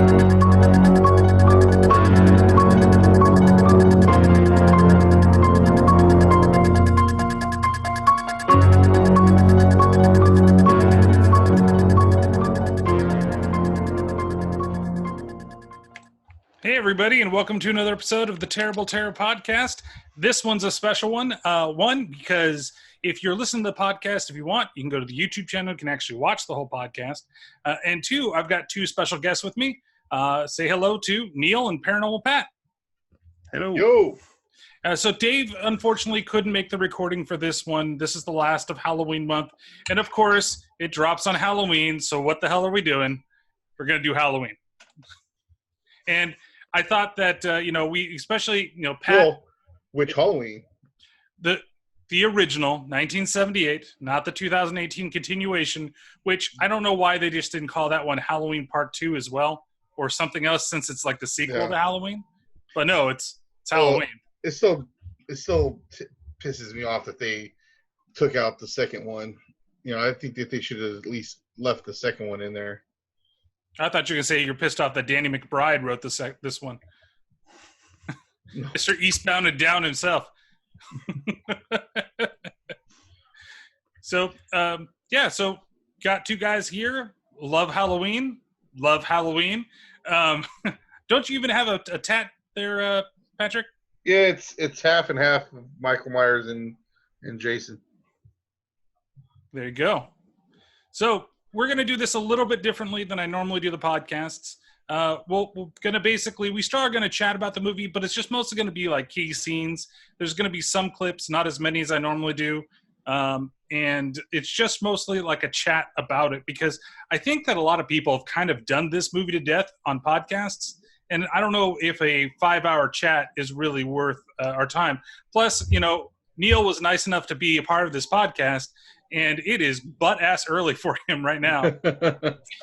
Hey, everybody, and welcome to another episode of the Terrible Terror Podcast. This one's a special one. One, because if you're listening to the podcast, if you want, you can go to the YouTube channel. You can actually watch the whole podcast. And two, I've got two special guests with me. Say hello to Neil and Paranormal Pat. Hello. Yo. So Dave, unfortunately, couldn't make the recording for this one. This is the last of Halloween month. And, of course, it drops on Halloween. So what the hell are we doing? We're going to do Halloween. And I thought that, we especially, Pat. Well, which Halloween? The original, 1978, not the 2018 continuation, which I don't know why they just didn't call that one Halloween Part 2 as well, or something else since it's like the sequel to Halloween. But no, it's Halloween. It still pisses me off that they took out the second one. I think that they should have at least left the second one in there. I thought you were going to say you're pissed off that Danny McBride wrote this one. Mr. Eastbound and Down himself. So got two guys here. Love Halloween. Don't you even have a tat there, Patrick? Yeah, it's half and half of Michael Myers and Jason. There you go. So we're going to do this a little bit differently than I normally do the podcasts. We're going to we are going to chat about the movie, but it's just mostly going to be like key scenes. There's going to be some clips, not as many as I normally do. And it's just mostly like a chat about it because I think that a lot of people have kind of done this movie to death on podcasts. And I don't know if a 5-hour chat is really worth our time. Plus, Neil was nice enough to be a part of this podcast. And it is butt-ass early for him right now.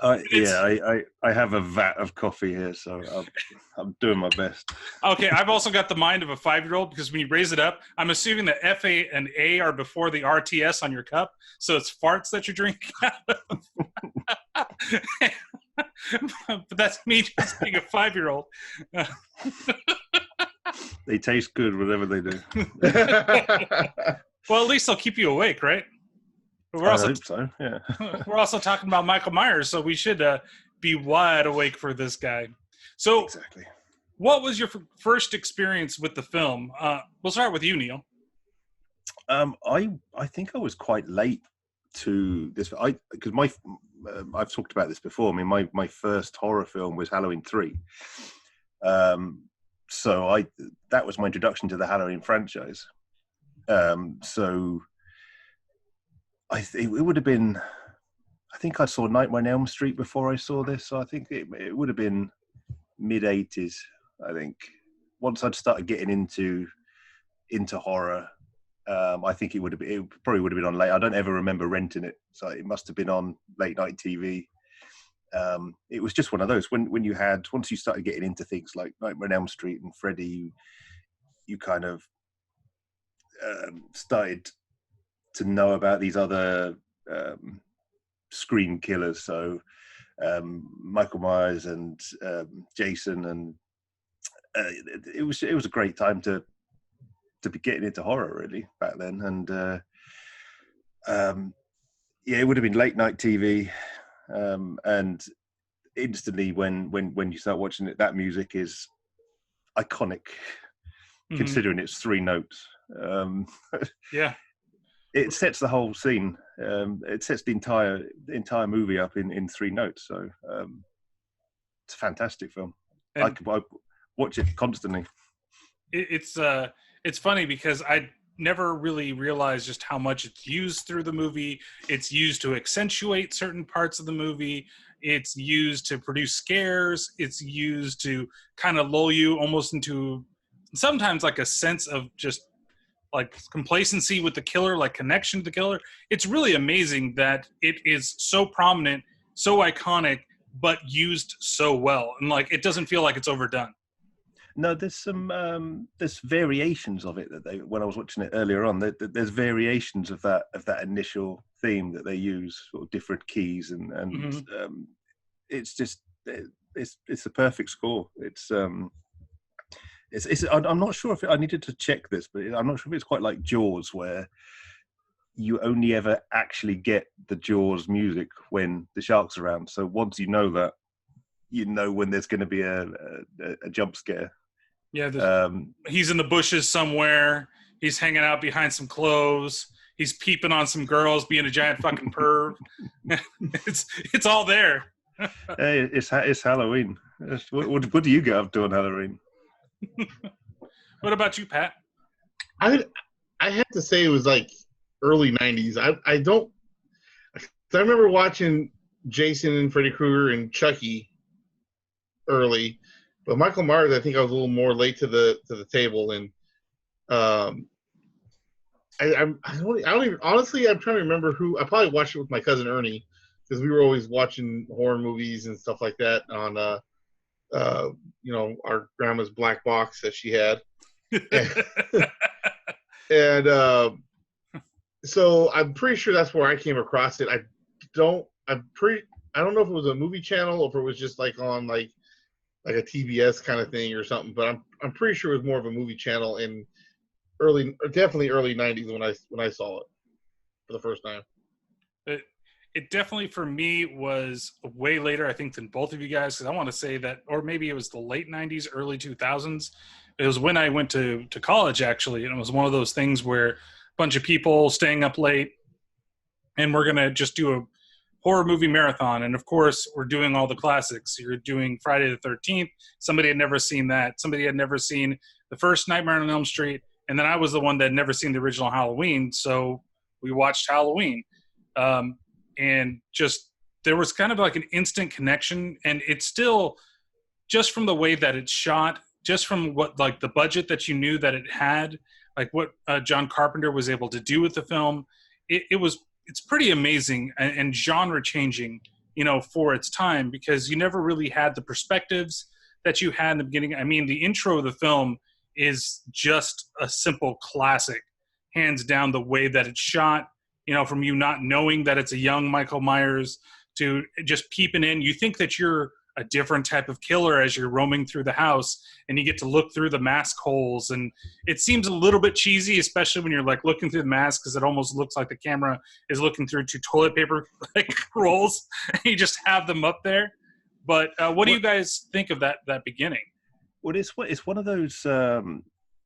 I have a vat of coffee here, so I'm doing my best. Okay, I've also got the mind of a 5-year-old because when you raise it up, I'm assuming the F, A, and A are before the RTS on your cup, so it's farts that you're drinking out of. But that's me just being a 5-year-old. They taste good, whatever they do. Well, at least they'll keep you awake, right? I hope so, yeah. We're also talking about Michael Myers, so we should be wide awake for this guy. So, exactly. What was your first experience with the film? We'll start with you, Neil. I think I was quite late to this. Because I've talked about this before. I mean, my first horror film was Halloween 3. So that was my introduction to the Halloween franchise. So it would have been, I think I saw Nightmare on Elm Street before I saw this, so I think it would have been mid-80s, I think. Once I'd started getting into horror, I think it probably would have been on late. I don't ever remember renting it, so it must have been on late night TV. It was just one of those, once you started getting into things like Nightmare on Elm Street and Freddy, you kind of started to know about these other screen killers, so Michael Myers and Jason, and it was a great time to be getting into horror really back then. And it would have been late night TV, and instantly when you start watching it, that music is iconic, considering it's 3 notes. Yeah. It sets the whole scene. It sets the entire movie up in 3 notes. So it's a fantastic film. I watch it constantly. It's funny because I never really realized just how much it's used through the movie. It's used to accentuate certain parts of the movie. It's used to produce scares. It's used to kind of lull you almost into sometimes like a sense of just like complacency with the killer, like connection to the killer. It's really amazing that it is so prominent, so iconic, but used so well. And like, it doesn't feel like it's overdone. No, there's some there's variations of it that when I was watching it earlier on, there's variations of that initial theme that they use, sort of different keys, and it's just it's a perfect score. I'm not sure if I needed to check this, but I'm not sure if it's quite like Jaws, where you only ever actually get the Jaws music when the shark's around. So once you know that, you know when there's going to be a jump scare. Yeah, he's in the bushes somewhere. He's hanging out behind some clothes. He's peeping on some girls, being a giant fucking perv. It's all there. Hey, it's Halloween. What do you get up to on Halloween? What about you, Pat? I have to say it was like early '90s. I remember watching Jason and Freddy Krueger and Chucky early, but Michael Myers, I think I was a little more late to the table, and I don't even honestly. I'm trying to remember who. I probably watched it with my cousin Ernie because we were always watching horror movies and stuff like that on our grandma's black box that she had, and so I'm pretty sure that's where I came across it. I don't know if it was a movie channel or if it was just like on like a TBS kind of thing or something, but I'm pretty sure it was more of a movie channel in definitely early '90s when I saw it for the first time. It definitely for me was way later, I think, than both of you guys, because I want to say that, or maybe it was the late '90s, early 2000s. It was when I went to college, actually, and it was one of those things where a bunch of people staying up late, and we're gonna just do a horror movie marathon. And of course, we're doing all the classics. You're doing Friday the 13th. Somebody had never seen that. Somebody had never seen the first Nightmare on Elm Street. And then I was the one that had never seen the original Halloween. So we watched Halloween. And just, there was kind of like an instant connection. And it's still, just from the way that it's shot, just from what, like the budget that you knew that it had, like what John Carpenter was able to do with the film, it's pretty amazing and genre changing, for its time, because you never really had the perspectives that you had in the beginning. I mean, the intro of the film is just a simple classic, hands down, the way that it's shot, from you not knowing that it's a young Michael Myers to just peeping in. You think that you're a different type of killer as you're roaming through the house, and you get to look through the mask holes, and it seems a little bit cheesy, especially when you're like looking through the mask, because it almost looks like the camera is looking through 2 toilet paper like rolls, and you just have them up there. But what do you guys think of that beginning? Well, it's one of those.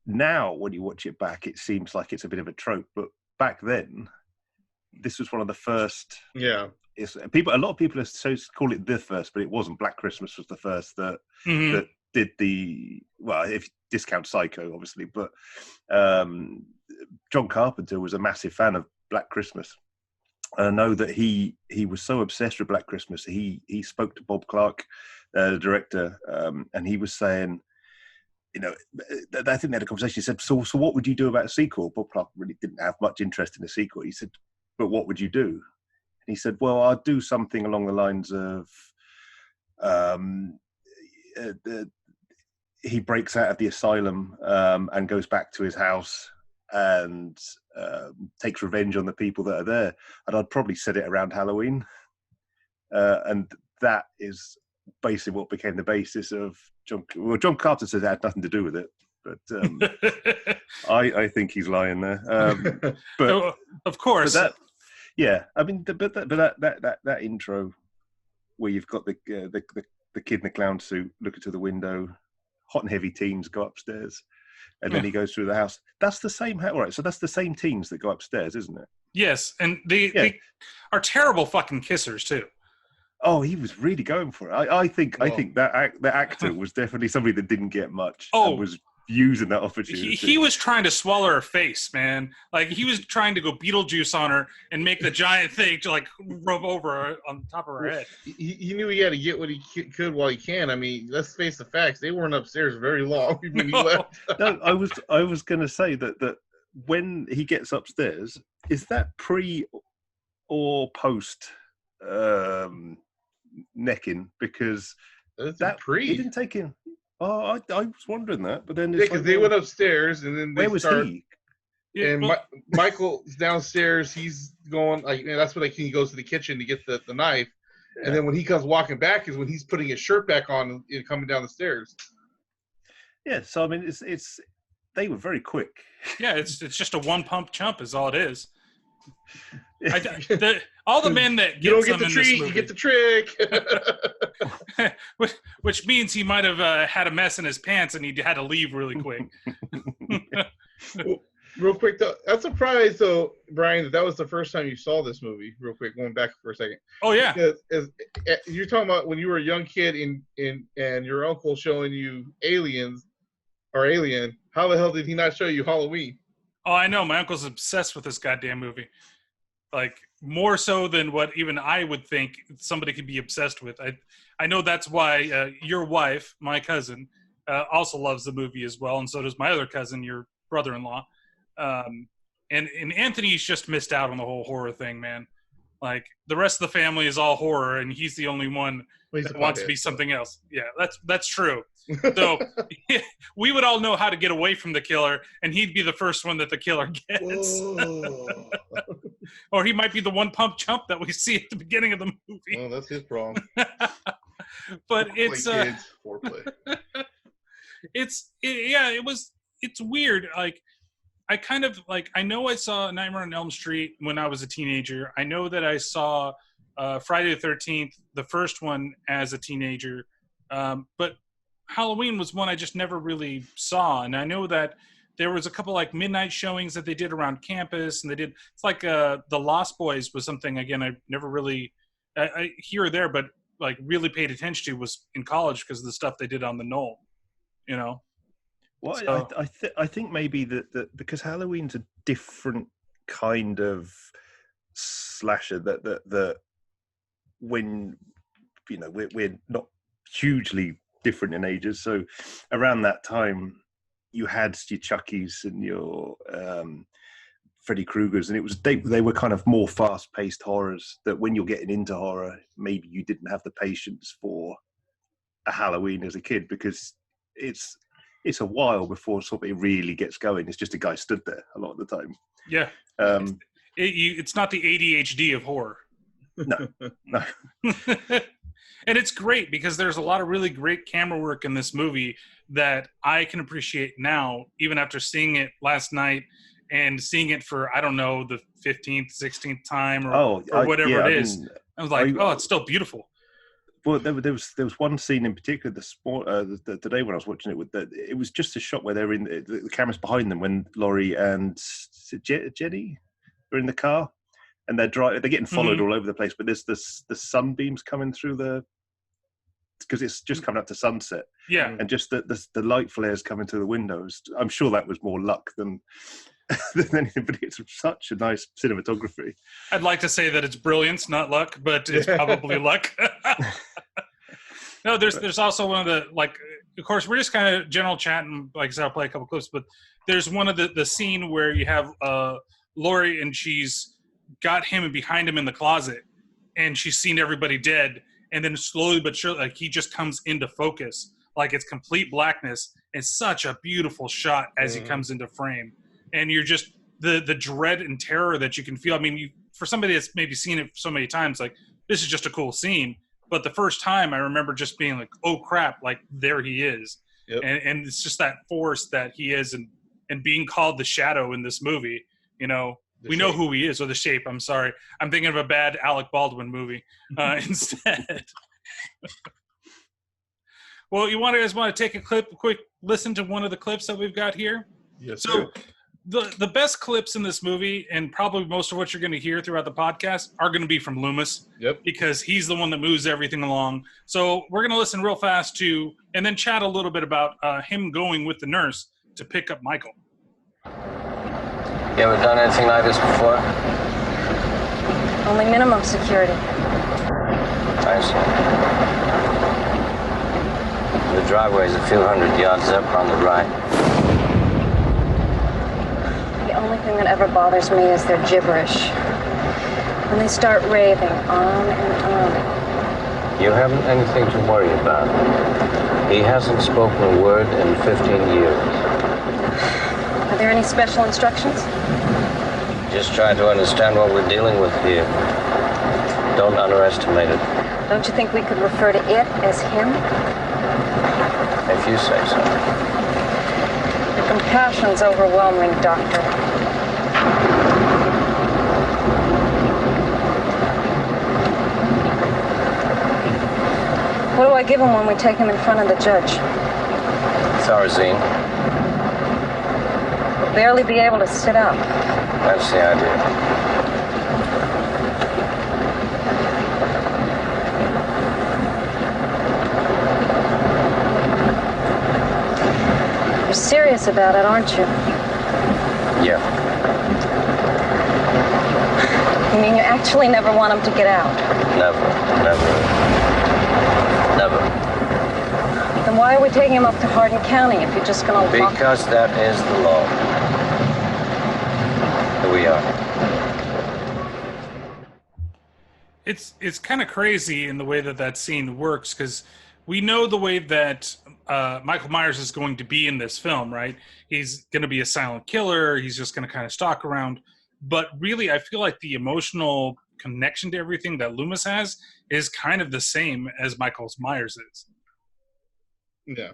Now, when you watch it back, it seems like it's a bit of a trope, but back then, this was one of the first. Yeah. A lot of people call it the first, but it wasn't. Black Christmas was the first that did the, well, if you discount Psycho, obviously, but John Carpenter was a massive fan of Black Christmas. And I know that he was so obsessed with Black Christmas, he spoke to Bob Clark, the director, and he was saying, I think they had a conversation. He said, so what would you do about a sequel? Bob Clark really didn't have much interest in a sequel. He said, but what would you do? He said, well, I'd do something along the lines of he breaks out of the asylum and goes back to his house and takes revenge on the people that are there. And I'd probably set it around Halloween. And that is basically what became the basis of John Carpenter says it had nothing to do with it. But I think he's lying there. But of course. But yeah, I mean, but that intro where you've got the kid in the clown suit looking through the window, hot and heavy teens go upstairs, and then he goes through the house. That's the same. All right, so that's the same teens that go upstairs, isn't it? Yes, and they are terrible fucking kissers too. Oh, he was really going for it. I think that the actor was definitely somebody that didn't get much. And was using that opportunity. He was trying to swallow her face, man. Like, he was trying to go Beetlejuice on her and make the giant thing to, like, rub over her on top of her head. He knew he had to get what he could while he can. I mean, let's face the facts. They weren't upstairs very long when he left. No, I was going to say that when he gets upstairs, is that pre or post necking? Because that pre. He didn't take him. Oh, I was wondering that, but then because they went upstairs and then where was he? And Michael's downstairs. He's going like that's when he goes to the kitchen to get the knife, And then when he comes walking back is when he's putting his shirt back on and coming down the stairs. Yeah, so I mean, it's they were very quick. Yeah, it's just a one pump chump is all it is. All the men that you don't get get the treat, you get the trick. which means he might have had a mess in his pants and he had to leave really quick. Well, real quick though, I'm surprised though, Brian, that was the first time you saw this movie. Real quick, going back for a second. Oh yeah, because you're talking about when you were a young kid and your uncle showing you Alien. How the hell did he not show you Halloween? Oh, I know. My uncle's obsessed with this goddamn movie. Like, more so than what even I would think somebody could be obsessed with. I know that's why your wife, my cousin, also loves the movie as well, and so does my other cousin, your brother-in-law. And Anthony's just missed out on the whole horror thing, man. Like, the rest of the family is all horror, and he's the only one that wants to be something else. Yeah, that's true. So we would all know how to get away from the killer, and he'd be the first one that the killer gets. Or he might be the one pump chump that we see at the beginning of the movie. Oh, that's his problem. But it's foreplay. It's weird. Like, I know I saw Nightmare on Elm Street when I was a teenager. I know that I saw Friday the 13th, the first one, as a teenager. But Halloween was one I just never really saw. And I know that there was a couple like midnight showings that they did around campus, and it's like The Lost Boys was something, again, I never really, I here or there, but like really paid attention to was in college because of the stuff they did on the Knoll, you know? Well, So, I think maybe that because Halloween's a different kind of slasher that when, you know, we're not hugely different in ages. So around that time, you had your Chuckies and your Freddy Kruegers, and they were kind of more fast-paced horrors that when you're getting into horror, maybe you didn't have the patience for a Halloween as a kid, because it's a while before something really gets going. It's just a guy stood there a lot of the time. yeah. It's not the ADHD of horror. No. And it's great because there's a lot of really great camera work in this movie that I can appreciate now, even after seeing it last night and seeing it for, I don't know, the 15th, 16th time or whatever it is. I was like, it's still beautiful. Well, there was one scene in particular, the day when I was watching it, it was just a shot where they're in the camera's behind them when Laurie and Jenny are in the car, and they're getting followed all over the place. But there's the sunbeams coming through because it's just coming up to sunset. Yeah, and just the light flares coming through the windows. I'm sure that was more luck than anything, but it's such a nice cinematography. I'd like to say that it's brilliance, not luck, but it's probably luck. No, there's also one of the, like, of course, we're just kind of general chatting. Like I said, I'll play a couple clips, but there's one of the scene where you have Laurie and she's got him behind him in the closet, and she's seen everybody dead, and then slowly but surely, like, he just comes into focus, like it's complete blackness. It's such a beautiful shot as he comes into frame, and you're just the dread and terror that you can feel. I mean, for somebody that's maybe seen it so many times, like, this is just a cool scene. But the first time, I remember just being like, "Oh crap!" Like, there he is, and it's just that force that he is, and being called the Shadow in this movie. You know, we know who he is, or the Shape. I'm sorry, I'm thinking of a bad Alec Baldwin movie instead. Well, you guys want to take a quick listen to one of the clips that we've got here? Yes. So, Sir. The best clips in this movie, and probably most of what you're going to hear throughout the podcast, are going to be from Loomis. Yep. Because he's the one that moves everything along. So we're going to listen real fast to, and then chat a little bit about him going with the nurse to pick up Michael. You ever done anything like this before? Only minimum security. I see. The driveway's a few hundred yards up on the right. The only thing that ever bothers me is their gibberish. When they start raving on and on. You haven't anything to worry about. He hasn't spoken a word in 15 years. Are there any special instructions? Just try to understand what we're dealing with here. Don't underestimate it. Don't you think we could refer to it as him? If you say so. Your compassion's overwhelming, Doctor. What do I give him when we take him in front of the judge? Thorazine. He'll barely be able to sit up. That's the idea. You're serious about it, aren't you? Yeah. You mean you actually never want him to get out? Never. Then why are we taking him up to Hardin County if you're just gonna lock... Because that is the law. Here we are. It's kind of crazy in the way that scene works, because we know the way that Michael Myers is going to be in this film, right? He's going to be a silent killer. He's just going to kind of stalk around. But really, I feel like the emotional connection to everything that Loomis has is kind of the same as Michael Myers is. Yeah.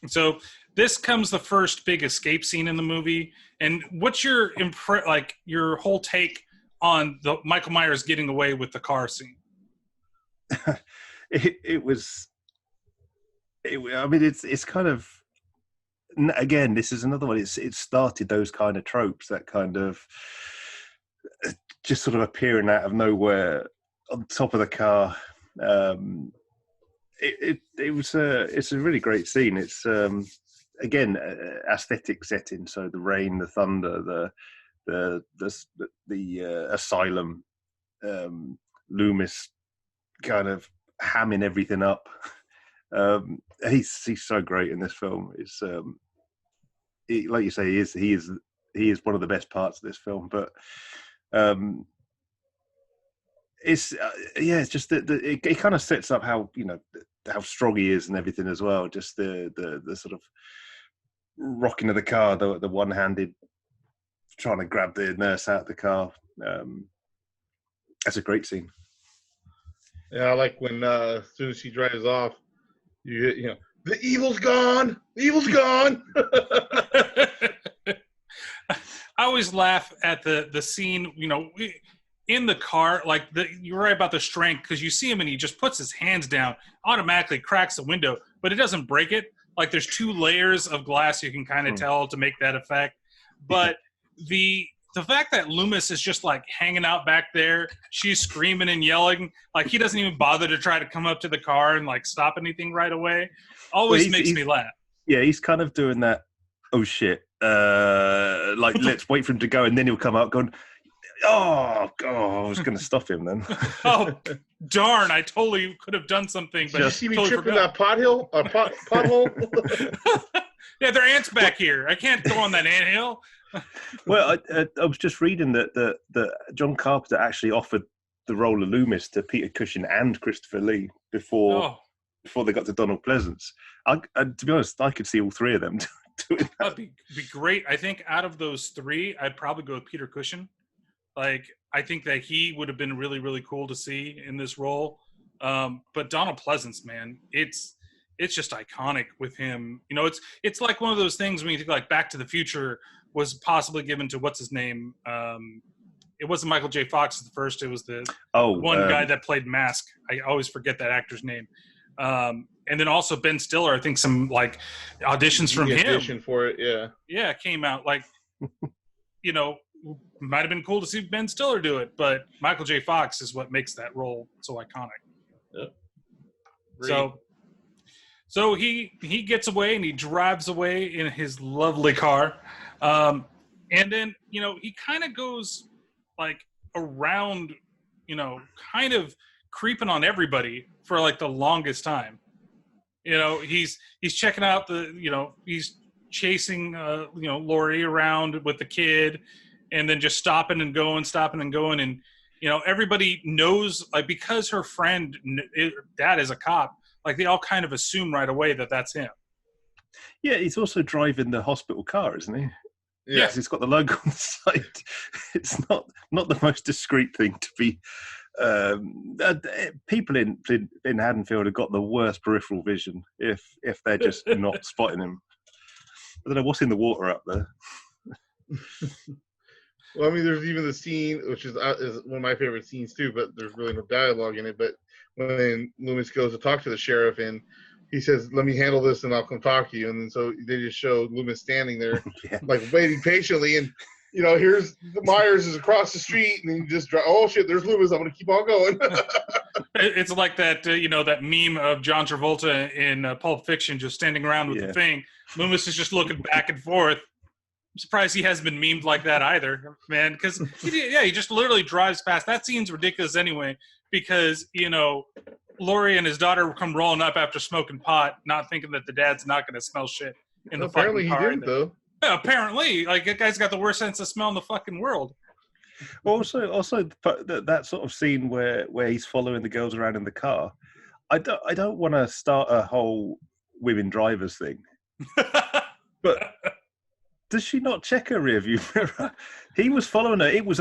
So this comes the first big escape scene in the movie. And what's your your whole take on the Michael Myers getting away with the car scene? It's kind of, again, this is another one. It started those kind of tropes, that kind of just sort of appearing out of nowhere on top of the car. It's a really great scene. It's again, aesthetic setting. So the rain, the thunder, the asylum, Loomis kind of hamming everything up. He's so great in this film. It's like you say, he is one of the best parts of this film. But it's just that it kind of sets up how how strong he is and everything as well. Just the sort of rocking of the car, the one-handed trying to grab the nurse out of the car. That's a great scene. Yeah, I like when as soon as she drives off, you the evil's gone. The evil's gone. I always laugh at the scene, in the car, like you're right about the strength, because you see him and he just puts his hands down, automatically cracks the window, but it doesn't break it. Like there's 2 layers of glass you can kind of tell to make that effect. But the fact that Loomis is just like hanging out back there, she's screaming and yelling, like he doesn't even bother to try to come up to the car and like stop anything right away, always makes me laugh. Yeah, he's kind of doing that, oh shit, like let's wait for him to go, and then he'll come out going, oh, I was going to stop him then. Oh, darn, I totally could have done something. But Did you see me totally tripping that pothole? Yeah, there are ants back here. I can't go on that anthill. Well, I was just reading that John Carpenter actually offered the role of Loomis to Peter Cushing and Christopher Lee before they got to Donald Pleasance. To be honest, I could see all 3 of them doing that. That'd be great. I think out of those 3, I'd probably go with Peter Cushing. Like, I think that he would have been really, really cool to see in this role. But Donald Pleasance, man, it's just iconic with him. It's like one of those things when you think like Back to the Future was possibly given to what's his name. It wasn't Michael J. Fox at the first. It was the one guy that played Mask. I always forget that actor's name. And then also Ben Stiller. I think some like auditions from him. Audition for it, yeah. Yeah, came out like, might have been cool to see Ben Stiller do it, but Michael J. Fox is what makes that role so iconic. Yep. So he gets away and he drives away in his lovely car. And then, he kind of goes like around, kind of creeping on everybody for like the longest time. He's checking out he's chasing, Laurie around with the kid, and then just stopping and going. And, everybody knows, like, because her friend, dad is a cop, like they all kind of assume right away that that's him. Yeah, he's also driving the hospital car, isn't he? Yes, it's got the logo on the side. It's not the most discreet thing to be People in Haddonfield have got the worst peripheral vision if they're just not spotting him. I don't know what's in the water up there. Well, I mean, there's even the scene, which is one of my favorite scenes too, but there's really no dialogue in it. But when Loomis goes to talk to the sheriff and he says, "Let me handle this and I'll come talk to you," and then so they just show Loomis standing there, like waiting patiently, and here's the Myers is across the street, and then you just oh shit, there's Loomis. I'm gonna keep on going. It's like that, that meme of John Travolta in Pulp Fiction, just standing around with the thing. Loomis is just looking back and forth. I'm surprised he hasn't been memed like that either, man. Because he just literally drives past. That scene's ridiculous anyway. Because Laurie and his daughter come rolling up after smoking pot, not thinking that the dad's not going to smell shit in the fucking car. Apparently he didn't, though. Yeah, apparently, like that guy's got the worst sense of smell in the fucking world. Also, that sort of scene where he's following the girls around in the car. I don't want to start a whole women drivers thing, but does she not check her rear view mirror? He was following her. It was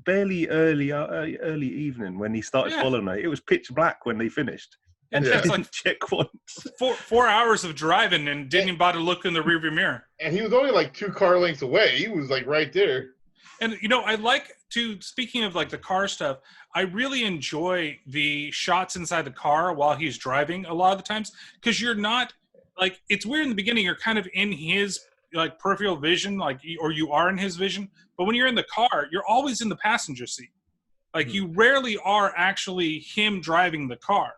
barely early evening when he started following her. It was pitch black when they finished, and she didn't check once. 4 hours of driving and didn't even bother to look in the rear view mirror. And he was only like 2 car lengths away. He was like right there. And I like to, speaking of like the car stuff, I really enjoy the shots inside the car while he's driving a lot of the times, because you're not like, it's weird in the beginning, you're kind of in his like peripheral vision, like, or you are in his vision, but when you're in the car, you're always in the passenger seat. Like you rarely are actually him driving the car.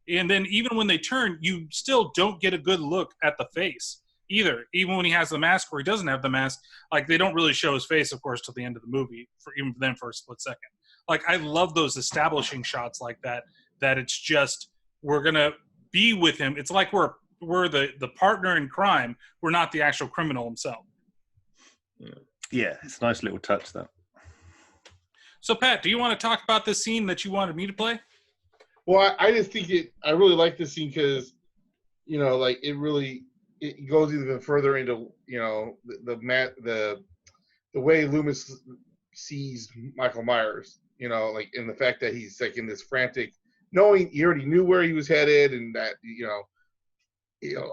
And then even when they turn, you still don't get a good look at the face either. Even when he has the mask or he doesn't have the mask, like they don't really show his face, of course, till the end of the movie, even then for a split second. Like I love those establishing shots like that it's just, we're going to be with him. It's like we're the partner in crime. We're not the actual criminal himself. Yeah, it's a nice little touch, that. So, Pat, do you want to talk about this scene that you wanted me to play? Well, I just think I really like this scene because, like it goes even further into, the way Loomis sees Michael Myers, like in the fact that he's like in this frantic, knowing he already knew where he was headed, and that,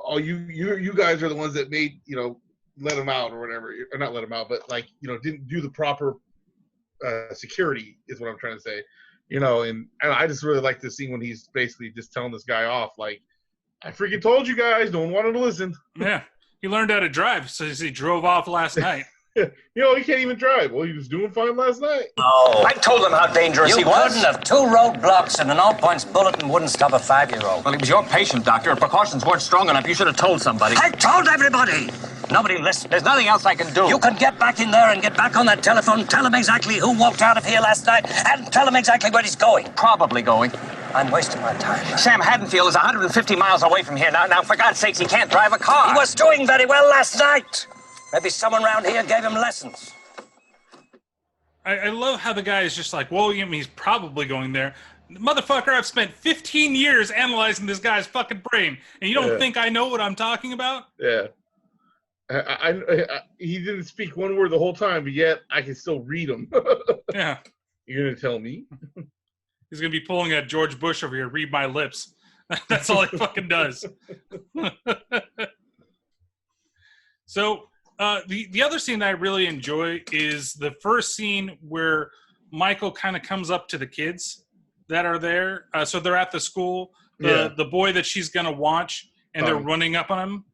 oh, you guys are the ones that made, let him out or whatever, or not let him out, but like, didn't do the proper security is what I'm trying to say, and I just really like this scene when he's basically just telling this guy off, like, I freaking told you guys, no one wanted to listen. Yeah, he learned how to drive, so he drove off last night. He can't even drive. Well, he was doing fine last night. Oh, I told him how dangerous he was. You couldn't have 2 roadblocks and an all-points bulletin wouldn't stop a 5-year-old. Well, he was your patient, doctor. If precautions weren't strong enough, you should have told somebody. I told everybody! Nobody listened. There's nothing else I can do. You can get back in there and get back on that telephone, tell him exactly who walked out of here last night, and tell him exactly where he's going. Probably going. I'm wasting my time. Sam Haddonfield is 150 miles away from here. Now, for God's sakes, he can't drive a car. He was doing very well last night. Maybe someone around here gave him lessons. I love how the guy is just like, well, he's probably going there. Motherfucker, I've spent 15 years analyzing this guy's fucking brain, and you don't think I know what I'm talking about? Yeah. He didn't speak one word the whole time, but yet I can still read him. Yeah. You're going to tell me? He's going to be pulling at George Bush over here, read my lips. That's all he fucking does. So the other scene that I really enjoy is the first scene where Michael kind of comes up to the kids that are there. So they're at the school. The boy that she's going to watch, and they're running up on him.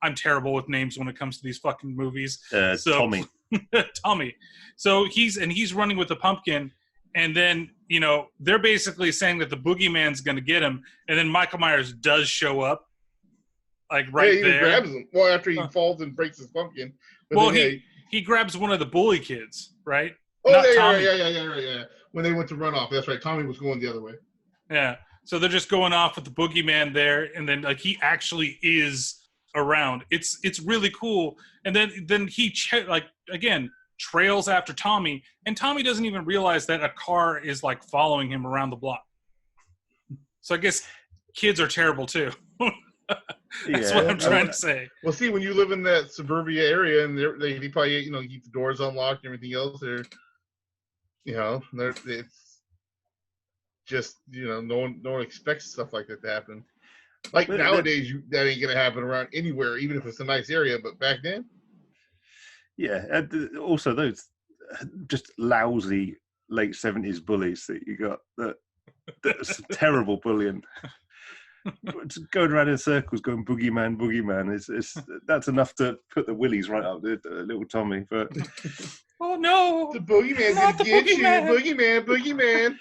I'm terrible with names when it comes to these fucking movies. Tommy. Tommy. So he's running with the pumpkin, and then, they're basically saying that the boogeyman's going to get him, and then Michael Myers does show up. Like right there. He grabs him. Well, after he falls and breaks his pumpkin. Well, he grabs one of the bully kids, right? Oh, Not yeah, Tommy. Yeah. When they went to run off. That's right. Tommy was going the other way. Yeah. So they're just going off with the boogeyman there, and then like he actually is around. It's really cool. And then he trails after Tommy, and Tommy doesn't even realize that a car is like following him around the block. So I guess kids are terrible too. That's what I'm trying to say. Well, see, when you live in that suburbia area, and they probably keep the doors unlocked and everything else, it's just no one expects stuff like that to happen. Like nowadays, that ain't gonna happen around anywhere, even if it's a nice area. But back then, yeah. And also those just lousy late 70s bullies that you got. That's terrible bullying. Just going around in circles, going boogeyman, boogeyman. That's enough to put the willies right up there, little Tommy. But oh no, the boogeyman's not gonna get you, boogeyman.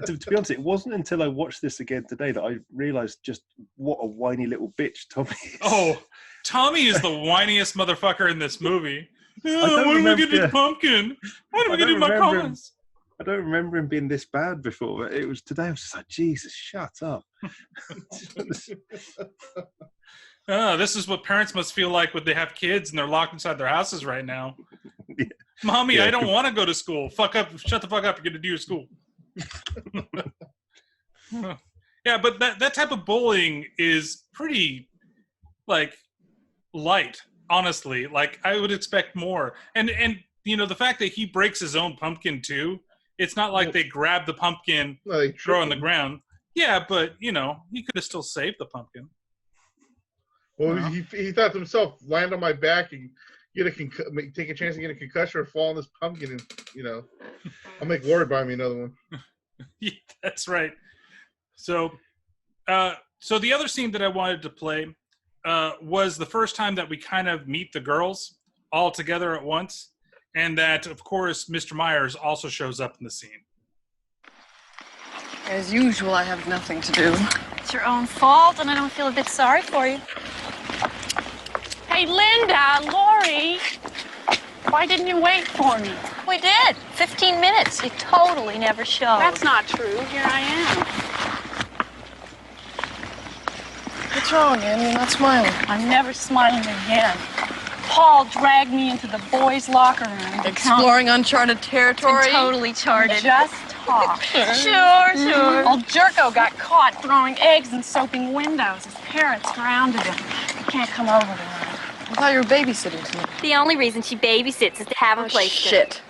To be honest, it wasn't until I watched this again today that I realised just what a whiny little bitch Tommy is. Oh, Tommy is the whiniest motherfucker in this movie. don't When remember- we get to pumpkin, when we get to my remember him. comments. I don't remember him being this bad before, but it was today. I was just like, Jesus, shut up. This is what parents must feel like when they have kids and they're locked inside their houses right now. Yeah. Mommy, Yeah, I don't want to go to school. Fuck up. Shut the fuck up. You're going to do your school. Yeah, but that type of bullying is pretty, light, honestly. I would expect more. And the fact that he breaks his own pumpkin, too, it's not like they grab the pumpkin, throw it on the ground. Yeah, but, he could have still saved the pumpkin. Well, he thought to himself, land on my back and take a chance to get a concussion or fall on this pumpkin, and I'll make Lord buy me another one. Yeah, that's right. So the other scene that I wanted to play was the first time that we kind of meet the girls all together at once, and that, of course, Mr. Myers also shows up in the scene. As usual, I have nothing to do. It's your own fault, and I don't feel a bit sorry for you. Hey, Linda, Lori, why didn't you wait for me? We did. 15 minutes. You totally never showed. That's not true. Here I am. What's wrong, Annie? You're not smiling. I'm never smiling again. Paul dragged me into the boys' locker room. Exploring uncharted territory? Totally charted. Just talk. Sure. Old Jerko got caught throwing eggs and soaping windows. His parents grounded him. He can't come over to him. I thought you were babysitting tonight. The only reason she babysits is to have a place Shit.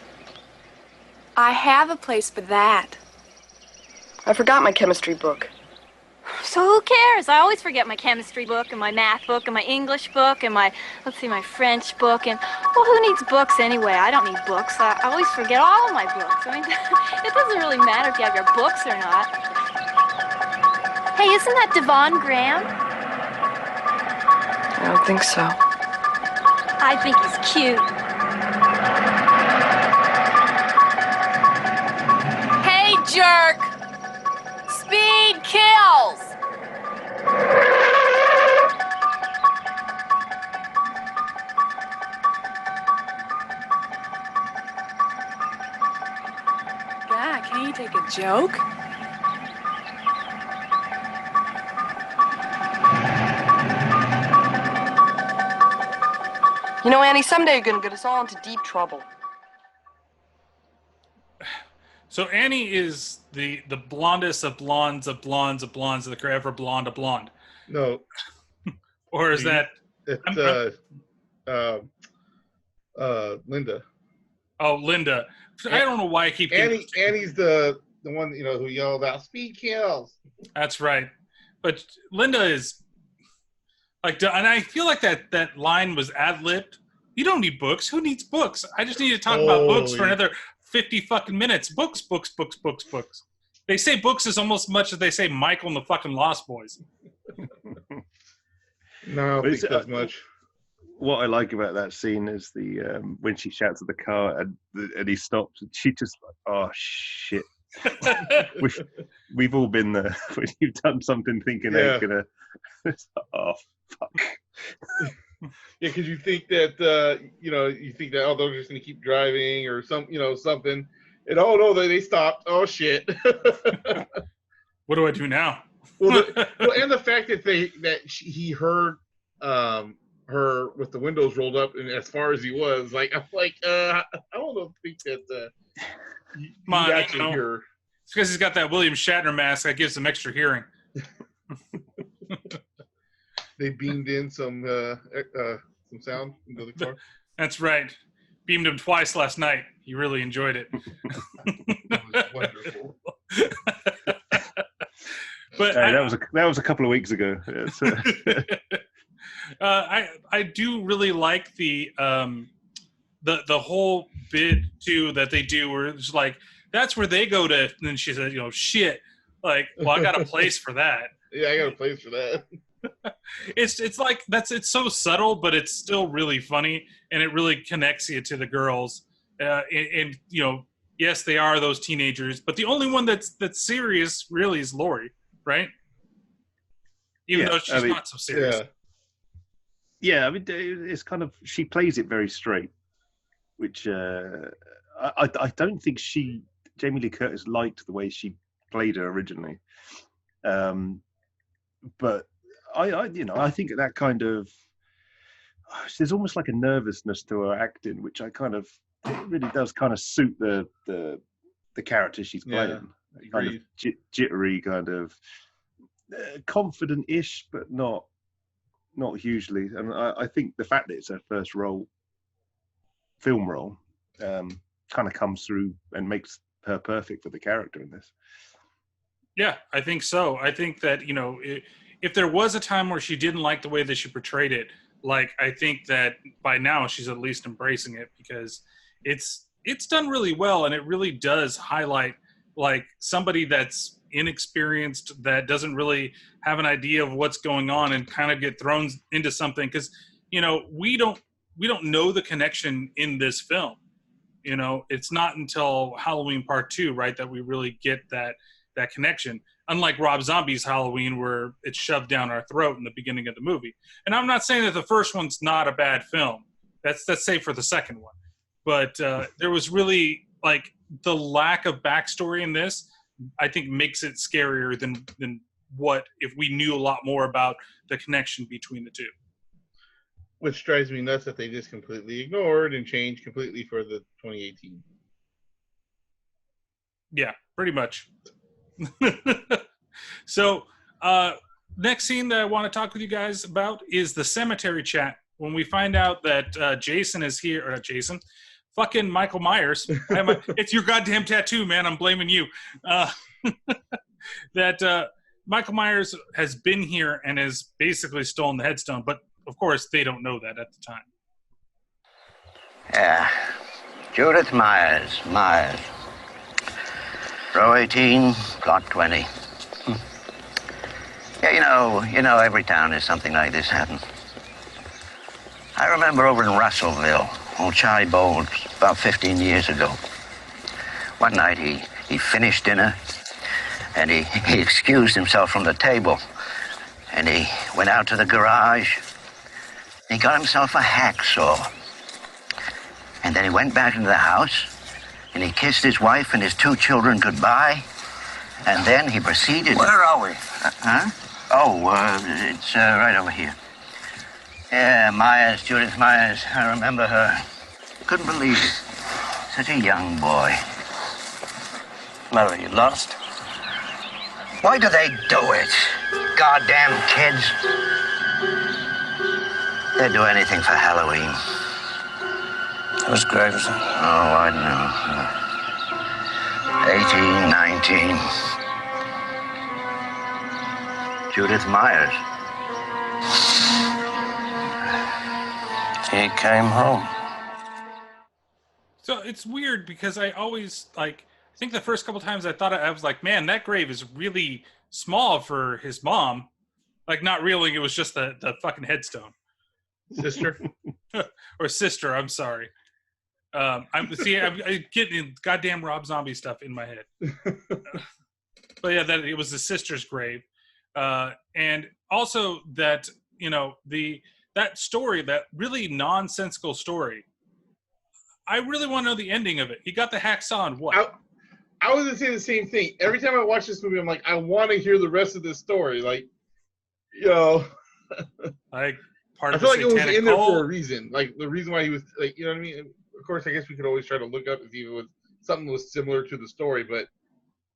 I have a place for that. I forgot my chemistry book. So who cares? I always forget my chemistry book and my math book and my English book and my French book. And, well, who needs books anyway? I don't need books. I always forget all of my books. I mean, it doesn't really matter if you have your books or not. Hey, isn't that Devon Graham? I don't think so. I think he's cute. Hey, jerk! Speed kills! God, can't you take a joke? You know, Annie, someday you're going to get us all into deep trouble. So Annie is the blondest of blondes of blondes of blondes that could ever blonde a blonde. No. Or is that... It's Linda. Oh, Linda. I don't know why I keep... Annie's the one, who yelled out, speed kills. That's right. But Linda is... and I feel like that line was ad-libbed. You don't need books. Who needs books? I just need to talk about books for another 50 fucking minutes. Books. They say books as almost much as they say Michael and the fucking Lost Boys. No, I don't think as much. What I like about that scene is the when she shouts at the car and he stops and she just like, oh shit. we've all been there when you've done something thinking they're gonna. Oh fuck. Yeah, because you think that they're just gonna keep driving or something, and oh no, they stopped. Oh shit. What do I do now? And the fact that he heard her with the windows rolled up and as far as he was, I don't think that he actually hear. It's because he's got that William Shatner mask that gives him extra hearing. They beamed in some sound into the car. That's right. beamed him twice last night. He really enjoyed it. It was wonderful. But that was a couple of weeks ago. I do really like the whole bit too that they do where it's like that's where they go to, and then she said, shit, like, well, I got a place for that. Yeah, I got a place for that. It's like it's so subtle, but it's still really funny, and it really connects you to the girls. And yes, they are those teenagers, but the only one that's serious really is Lori, right? Even though she's not so serious. Yeah, I mean, it's kind of, she plays it very straight, which I don't think Jamie Lee Curtis liked the way she played her originally. But I think that kind of, there's almost like a nervousness to her acting, which it really does kind of suit the character she's playing. Kind of jittery, kind of confident-ish, but not hugely. And I think the fact that it's her first film role, kind of comes through and makes her perfect for the character in this. Yeah, I think so. I think that, if there was a time where she didn't like the way that she portrayed it, like, I think that by now she's at least embracing it, because it's done really well, and it really does highlight, like, somebody that's inexperienced, that doesn't really have an idea of what's going on, and kind of get thrown into something, because we don't know the connection in this film. It's not until Halloween Part 2, right, that we really get that connection, unlike Rob Zombie's Halloween, where it's shoved down our throat in the beginning of the movie. And I'm not saying that the first one's not a bad film. That's safe for the second one. But there was really, like, the lack of backstory in this, I think, makes it scarier than what if we knew a lot more about the connection between the two. Which drives me nuts that they just completely ignored and changed completely for the 2018. Yeah, pretty much. So, next scene that I want to talk with you guys about is the cemetery chat. When we find out that Jason is here, or Jason, fucking Michael Myers. It's your goddamn tattoo, man. I'm blaming you. That Michael Myers has been here and has basically stolen the headstone, but of course they don't know that at the time. Yeah, Judith Myers. Row 18, plot 20. Yeah, you know, every town there's something like this happen. I remember over in Russellville, old Charlie Bowles, about 15 years ago. One night he finished dinner, and he excused himself from the table, and he went out to the garage. He got himself a hacksaw, and then he went back into the house, and he kissed his wife and his 2 children goodbye, and then he proceeded... Where are we? It's right over here. Yeah, Myers, Judith Myers. I remember her. Couldn't believe it. Such a young boy. Mother, you lost? Why do they do it? Goddamn kids. They'd do anything for Halloween. Whose grave is it? Oh, I know. 18, 19. Judith Myers. He came home. So it's weird because I always, like, I think the first couple times I was like, man, that grave is really small for his mom. Like, not realizing it was just the fucking headstone. Sister? Or sister, I'm sorry. I'm getting goddamn Rob Zombie stuff in my head. But yeah, that it was the sister's grave. And also that, that story, that really nonsensical story, I really want to know the ending of it. He got the hacksaw and what? I was going to say the same thing. Every time I watch this movie, I'm like, I want to hear the rest of this story. Like, like part I of feel the like it was satanic in there cult. for a reason. Like, the reason why he was, like, you know what I mean? Of course, I guess we could always try to look up if it was something that was similar to the story, but,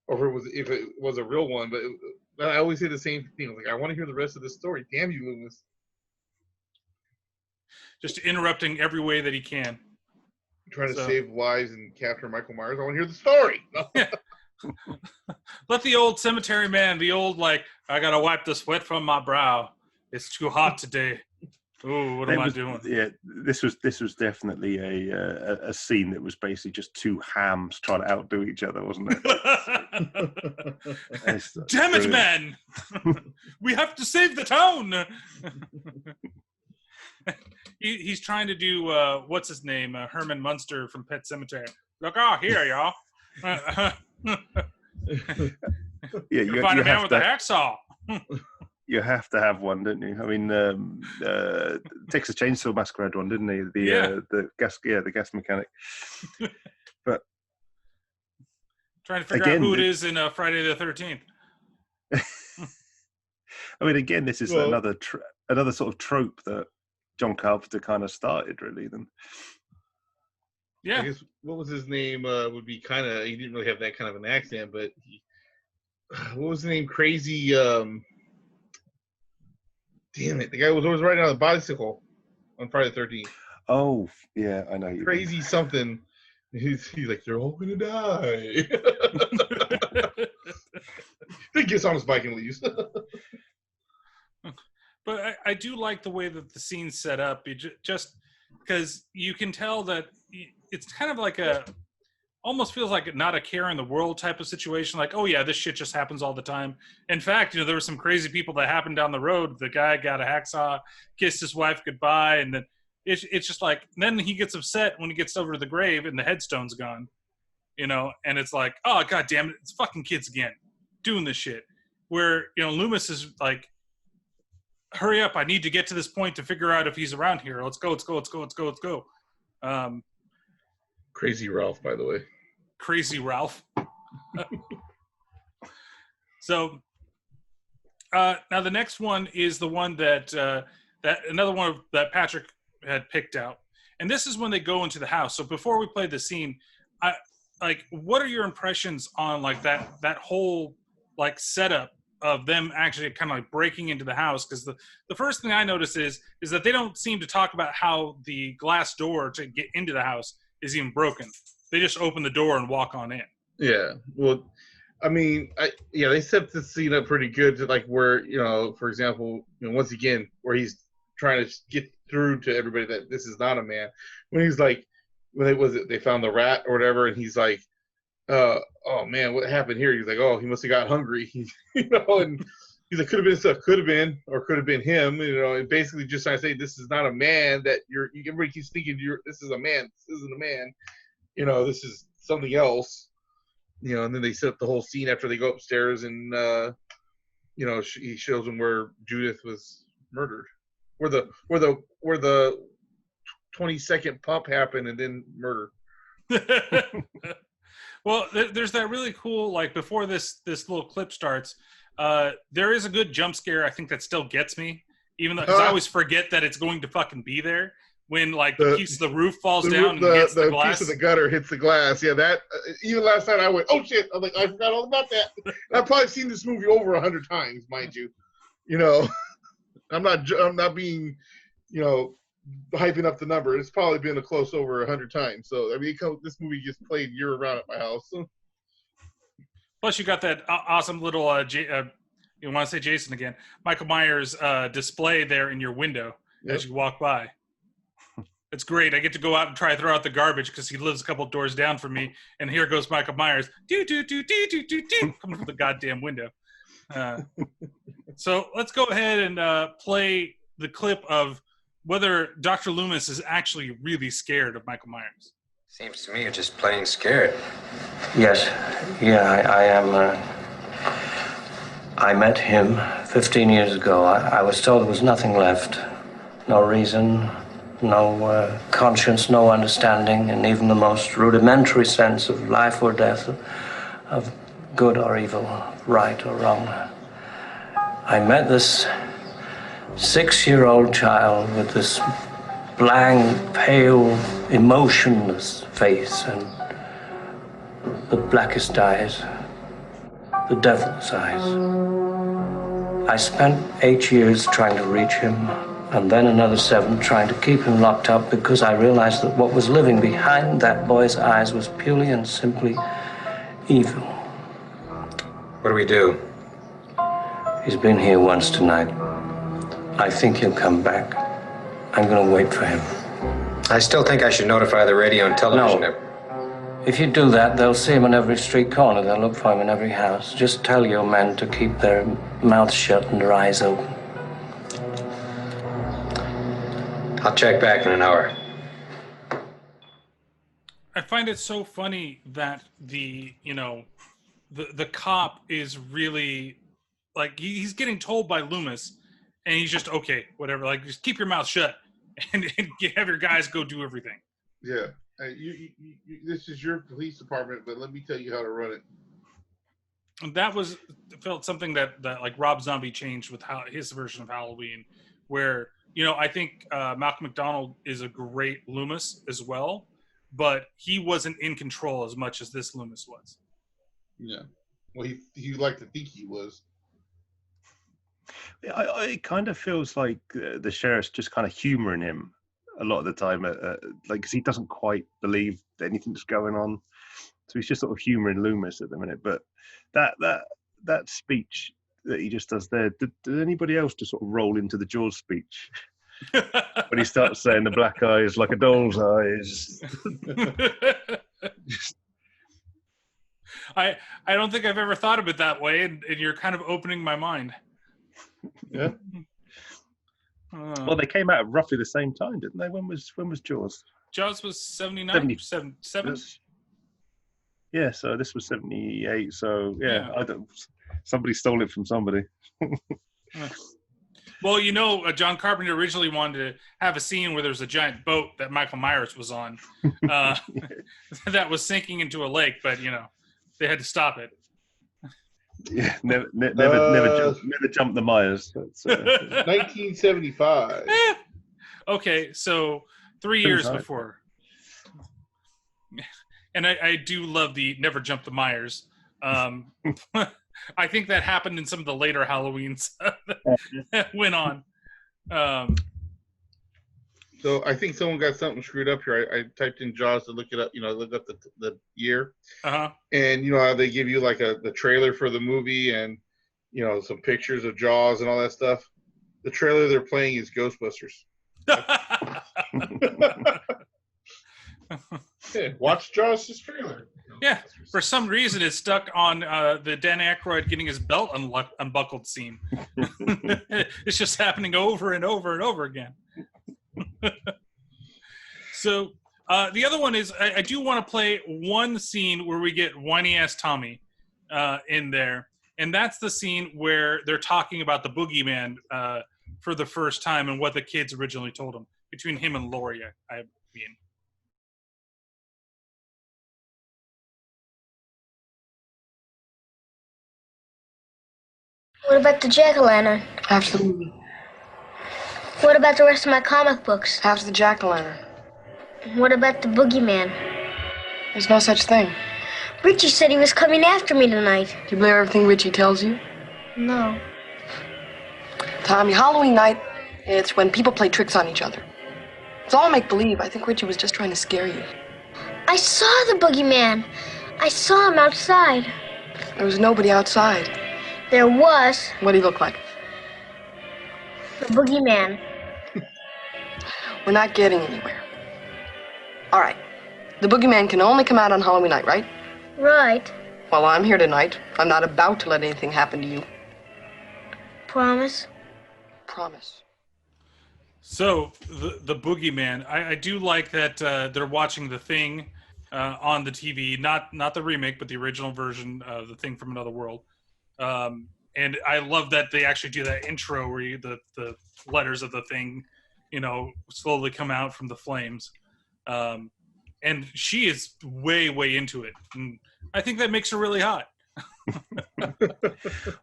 or if it was a real one. But I always say the same thing. Like, I want to hear the rest of the story. Damn you, Loomis. Just interrupting every way that he can. Trying to save lives and capture Michael Myers. I want to hear the story. Let the old cemetery man, the old, like, I got to wipe the sweat from my brow. It's too hot today. Ooh, what am I doing? Yeah, this was definitely a scene that was basically just two hams trying to outdo each other, wasn't it? Damn it, man! We have to save the town. He's trying to do what's his name, Herman Munster from Pet Sematary. Look, here, y'all. Yeah, you find a man have with to, a hacksaw. You have to have one, don't you? I mean, Texas Chainsaw Massacre had one, didn't he? The gas mechanic. But trying to figure out who it is in Friday the 13th. I mean, again, this is another sort of trope that John Carpenter kind of started, really. Then, yeah. I guess what was his name? Would be kind of, he didn't really have that kind of an accent, but what was the name? Crazy. Damn it! The guy was always riding on a bicycle on Friday the 13th. Oh, yeah, I know. Crazy something. He's like, they're all gonna die. He gets on his bike and leaves. But I do like the way that the scene's set up. Just because you can tell that it's kind of like almost feels like not a care in the world type of situation. Like, oh yeah, this shit just happens all the time. In fact, there were some crazy people that happened down the road. The guy got a hacksaw, kissed his wife goodbye, and then it's just like, then he gets upset when he gets over to the grave and the headstone's gone, and it's like, oh, God damn it, it's fucking kids again doing this shit. Where, Loomis is like, hurry up, I need to get to this point to figure out if he's around here. Let's go. Crazy Ralph, by the way. Crazy Ralph. So now the next one is the one that another one that Patrick had picked out, and this is when they go into the house. So before we play the scene, what are your impressions on like that whole like setup of them actually kind of like breaking into the house? Because the first thing I notice is that they don't seem to talk about how the glass door to get into the house is even broken. They just open the door and walk on in. Yeah. Well, I mean, they set the scene up pretty good to like where, for example, once again, where he's trying to get through to everybody that this is not a man. When he's like, they found the rat or whatever, and he's like, oh man, what happened here? He's like, oh, he must have got hungry, and he's like, could have been him, and basically just trying to say this is not a man that everybody keeps thinking this is a man. This isn't a man. This is something else. And then they set up the whole scene after they go upstairs and he shows them where Judith was murdered, where the 20-second pump happened and then murder. Well, there's that really cool, like before this little clip starts, there is a good jump scare I think that still gets me, even though 'cause I always forget that it's going to fucking be there. When like the piece of the roof falls down and hits the glass. Piece of the gutter hits the glass. Yeah, that even last night I went, oh shit! I'm like, I forgot all about that. I've probably seen this movie over 100 times, mind you. I'm not being, hyping up the number. It's probably been a close over 100 times. So I mean, this movie gets played year round at my house. Plus, you got that awesome little you want to say Jason again? Michael Myers display there in your window as you walk by. It's great. I get to go out and try to throw out the garbage because he lives a couple doors down from me. And here goes Michael Myers, coming from the goddamn window. So let's go ahead and play the clip of whether Dr. Loomis is actually really scared of Michael Myers. Seems to me you're just plain scared. Yes. Yeah, I am. I met him 15 years ago. I was told there was nothing left. No reason. No conscience, no understanding, and even the most rudimentary sense of life or death, of good or evil, right or wrong. I met this 6-year-old child with this blank, pale, emotionless face and the blackest eyes, the devil's eyes. I spent 8 years trying to reach him, And then another 7 trying to keep him locked up because I realized that what was living behind that boy's eyes was purely and simply evil. What do we do? He's been here once tonight. I think he'll come back. I'm gonna wait for him. I still think I should notify the radio and television. No. If you do that, they'll see him on every street corner. They'll look for him in every house. Just tell your men to keep their mouths shut and their eyes open. I'll check back in an hour. I find it so funny that the cop is really like he's getting told by Loomis, and he's just okay, whatever. Like just keep your mouth shut and have your guys go do everything. Yeah, you, this is your police department, but let me tell you how to run it. And that felt something that like Rob Zombie changed with his version of Halloween, where I think Malcolm McDonald is a great Loomis as well, but he wasn't in control as much as this Loomis was. Yeah, well, he liked to think he was. It kind of feels like the sheriff's just kind of humoring him a lot of the time, like because he doesn't quite believe anything's going on, so he's just sort of humoring Loomis at the minute. But that speech that he just does there, did anybody else just sort of roll into the Jaws speech when he starts saying the black eyes like a doll's eyes? I don't think I've ever thought of it that way, and you're kind of opening my mind. Yeah. Well, they came out at roughly the same time, didn't they? When was Jaws? Jaws was 79, 77. Yeah, so this was 78. So yeah. Somebody stole it from somebody. Well, John Carpenter originally wanted to have a scene where there's a giant boat that Michael Myers was on that was sinking into a lake, but they had to stop it. Yeah, never jump the Myers. 1975. Okay, so 3 years before. And I do love the never jump the Myers. I think that happened in some of the later Halloweens that went on. So I think someone got something screwed up here. I typed in Jaws to look it up, look up the year. Uh-huh. And how they give you like the trailer for the movie and, some pictures of Jaws and all that stuff. The trailer they're playing is Ghostbusters. Yeah, watch Jaws' trailer. Yeah, for some reason it's stuck on the Dan Aykroyd getting his belt unbuckled scene. It's just happening over and over and over again. So the other one is I do want to play one scene where we get whiny ass Tommy in there, and that's the scene where they're talking about the boogeyman for the first time and what the kids originally told him, between him and Laurie. I mean. What about the jack-o'-lantern? After the movie. What about the rest of my comic books? After the jack-o'-lantern. What about the boogeyman? There's no such thing. Richie said he was coming after me tonight. Do you believe everything Richie tells you? No. Tommy, Halloween night, it's when people play tricks on each other. It's all make-believe. I think Richie was just trying to scare you. I saw the boogeyman. I saw him outside. There was nobody outside. There was. What did he look like? The boogeyman. We're not getting anywhere. All right. The boogeyman can only come out on Halloween night, right? Right. Well, I'm here tonight. I'm not about to let anything happen to you. Promise? Promise. So, the boogeyman, I do like that they're watching The Thing on the TV, not the remake, but the original version of The Thing from Another World. And I love that they actually do that intro where the letters of The Thing, slowly come out from the flames. And she is way, way into it. And I think that makes her really hot.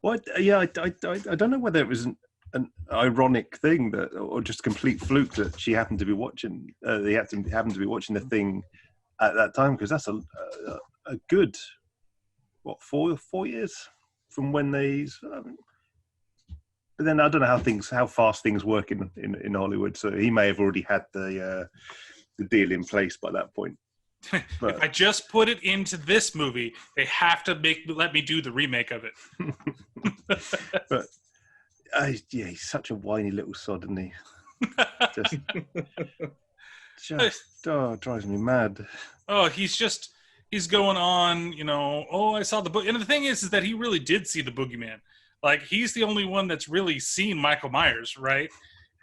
Well, yeah, I don't know whether it was an ironic thing or just complete fluke that she happened to be watching. They happened to be watching The Thing at that time, because that's a good 4 years from when they but then I don't know how fast things work in Hollywood. So he may have already had the deal in place by that point. But, if I just put it into this movie, they have to let me do the remake of it. but yeah, he's such a whiny little sod, isn't he? Just drives me mad. Oh, he's going on, oh, I saw the book. And the thing is that he really did see the boogeyman. Like, he's the only one that's really seen Michael Myers, right?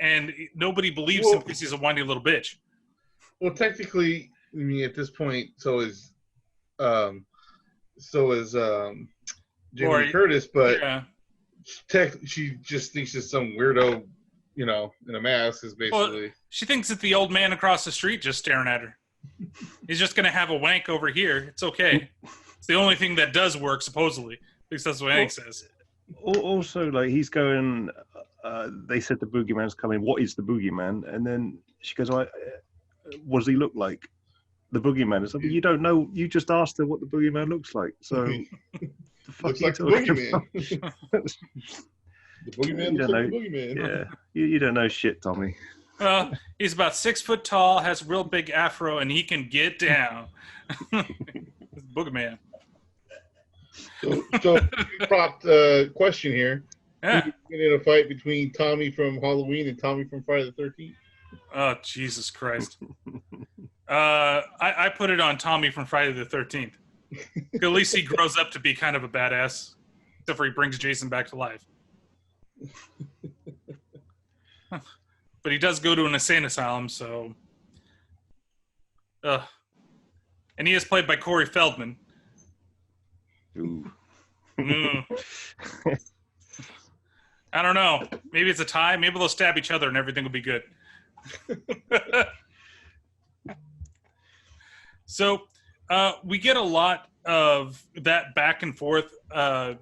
And nobody believes him because he's a whiny little bitch. Well, technically, I mean, at this point, so is Jamie Lee Curtis, but she just thinks it's some weirdo, in a mask is basically. Well, she thinks that the old man across the street just staring at her. He's just going to have a wank over here. It's okay. It's the only thing that does work, supposedly. At least that's what Hank says. Also, like, he's going, they said the boogeyman's coming. What is the boogeyman? And then she goes, what does he look like? The boogeyman. It's like, you don't know. You just asked her what the boogeyman looks like. So, the fuck looks like the boogeyman. The boogeyman looks like the boogeyman. Yeah. You don't know shit, Tommy. Well, he's about 6 foot tall, has a real big afro, and he can get down. Boogeyman. So prompt question here. Yeah. In a fight between Tommy from Halloween and Tommy from Friday the 13th? Oh, Jesus Christ. I put it on Tommy from Friday the 13th. At least he grows up to be kind of a badass. Except for he brings Jason back to life. But he does go to an insane asylum, so... And he is played by Corey Feldman. Ooh. I don't know. Maybe it's a tie. Maybe they'll stab each other and everything will be good. So we get a lot of that back and forth.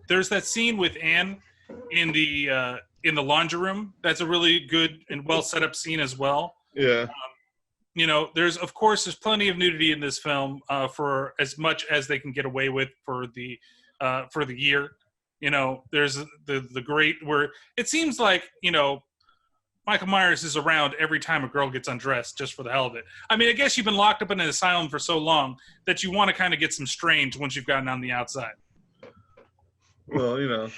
There's that scene with Anne in the laundry room. That's a really good and well set up scene as well. Yeah. There's plenty of nudity in this film for as much as they can get away with for the year. There's the great where it seems like, Michael Myers is around every time a girl gets undressed just for the hell of it. I mean, I guess you've been locked up in an asylum for so long that you want to kind of get some strange once you've gotten on the outside. Well,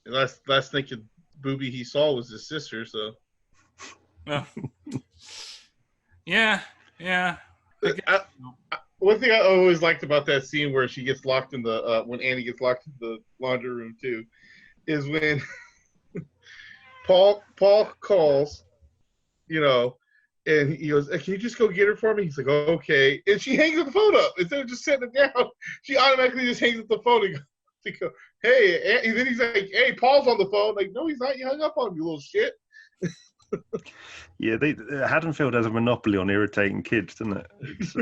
last naked booby he saw was his sister, so. Yeah. One thing I always liked about that scene where she gets locked in the when Annie gets locked in the laundry room too, is when Paul calls, and he goes, "Can you just go get her for me?" He's like, "Oh, okay," and she hangs the phone up instead of just setting it down. She automatically just hangs up the phone and goes, "Hey," and then he's like, "Hey, Paul's on the phone." Like, no, he's not. You hung up on me, you little shit. Yeah, Haddonfield has a monopoly on irritating kids, doesn't it? It's,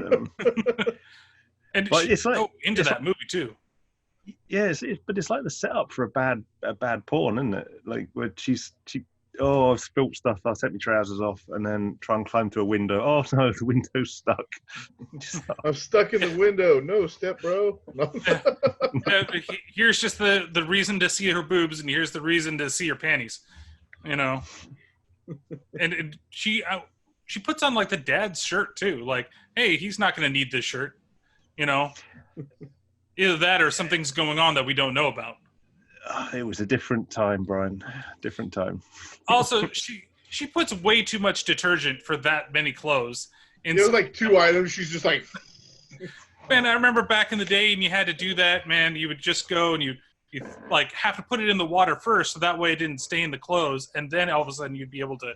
and it's like into that movie too. Yeah, but it's like the setup for a bad porn, isn't it? Like where I've spilt stuff. I take my trousers off and then try and climb to a window. Oh no, the window's stuck. I'm stuck in the window. No, step bro. No. Here's just the reason to see her boobs, and here's the reason to see her panties. And she puts on like the dad's shirt too. Like, hey, he's not going to need this shirt. Either that or something's going on that we don't know about. It was a different time, Brian. Different time. Also, she puts way too much detergent for that many clothes. And there was like 2 items. She's just like... Man, I remember back in the day and you had to do that, man. You would just go and you'd like have to put it in the water first so that way it didn't stain the clothes, and then all of a sudden you'd be able to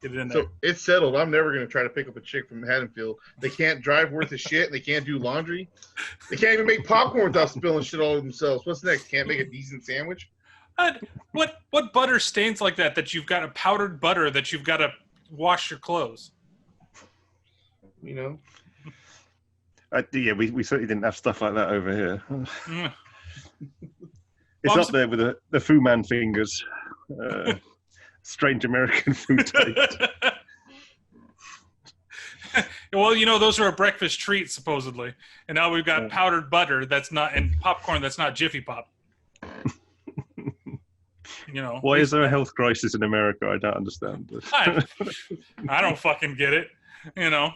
get it in there. So it's settled. I'm never going to try to pick up a chick from Haddonfield. They can't drive worth of shit. They can't do laundry. They can't even make popcorn without spilling shit all over themselves. What's next? Can't make a decent sandwich? What butter stains like that you've got a powdered butter that you've got to wash your clothes? Yeah, we certainly didn't have stuff like that over here. It's up there with the Fu Man fingers. Strange American food types. Well, those are a breakfast treat, supposedly. And now we've got powdered butter and popcorn that's not Jiffy Pop. You know, why is there a health crisis in America? I don't understand this. I don't fucking get it. You know.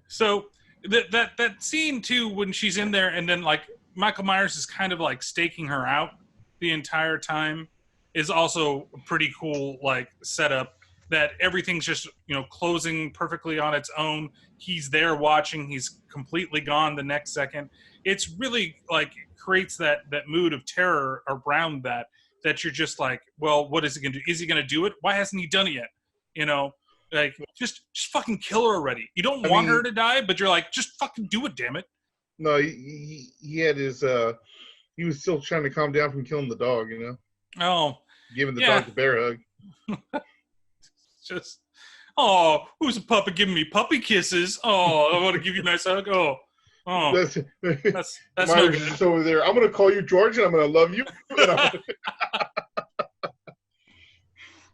So that scene too, when she's in there, and then like Michael Myers is kind of like staking her out the entire time, is also a pretty cool like setup. That everything's just, you know, closing perfectly on its own. He's there watching. He's completely gone the next second. It's really like creates that mood of terror around that you're just like, well, what is he gonna do? Is he gonna do it? Why hasn't he done it yet? You know, like just fucking kill her already. You don't want her to die, but you're like, just fucking do it, damn it. No, he had his he was still trying to calm down from killing the dog, you know. Oh, giving the dog the bear hug. Just, oh, who's a puppy giving me puppy kisses? Oh, I want to give you a nice hug. Oh, that's no good. Just over there. I'm gonna call you George, and I'm gonna love you.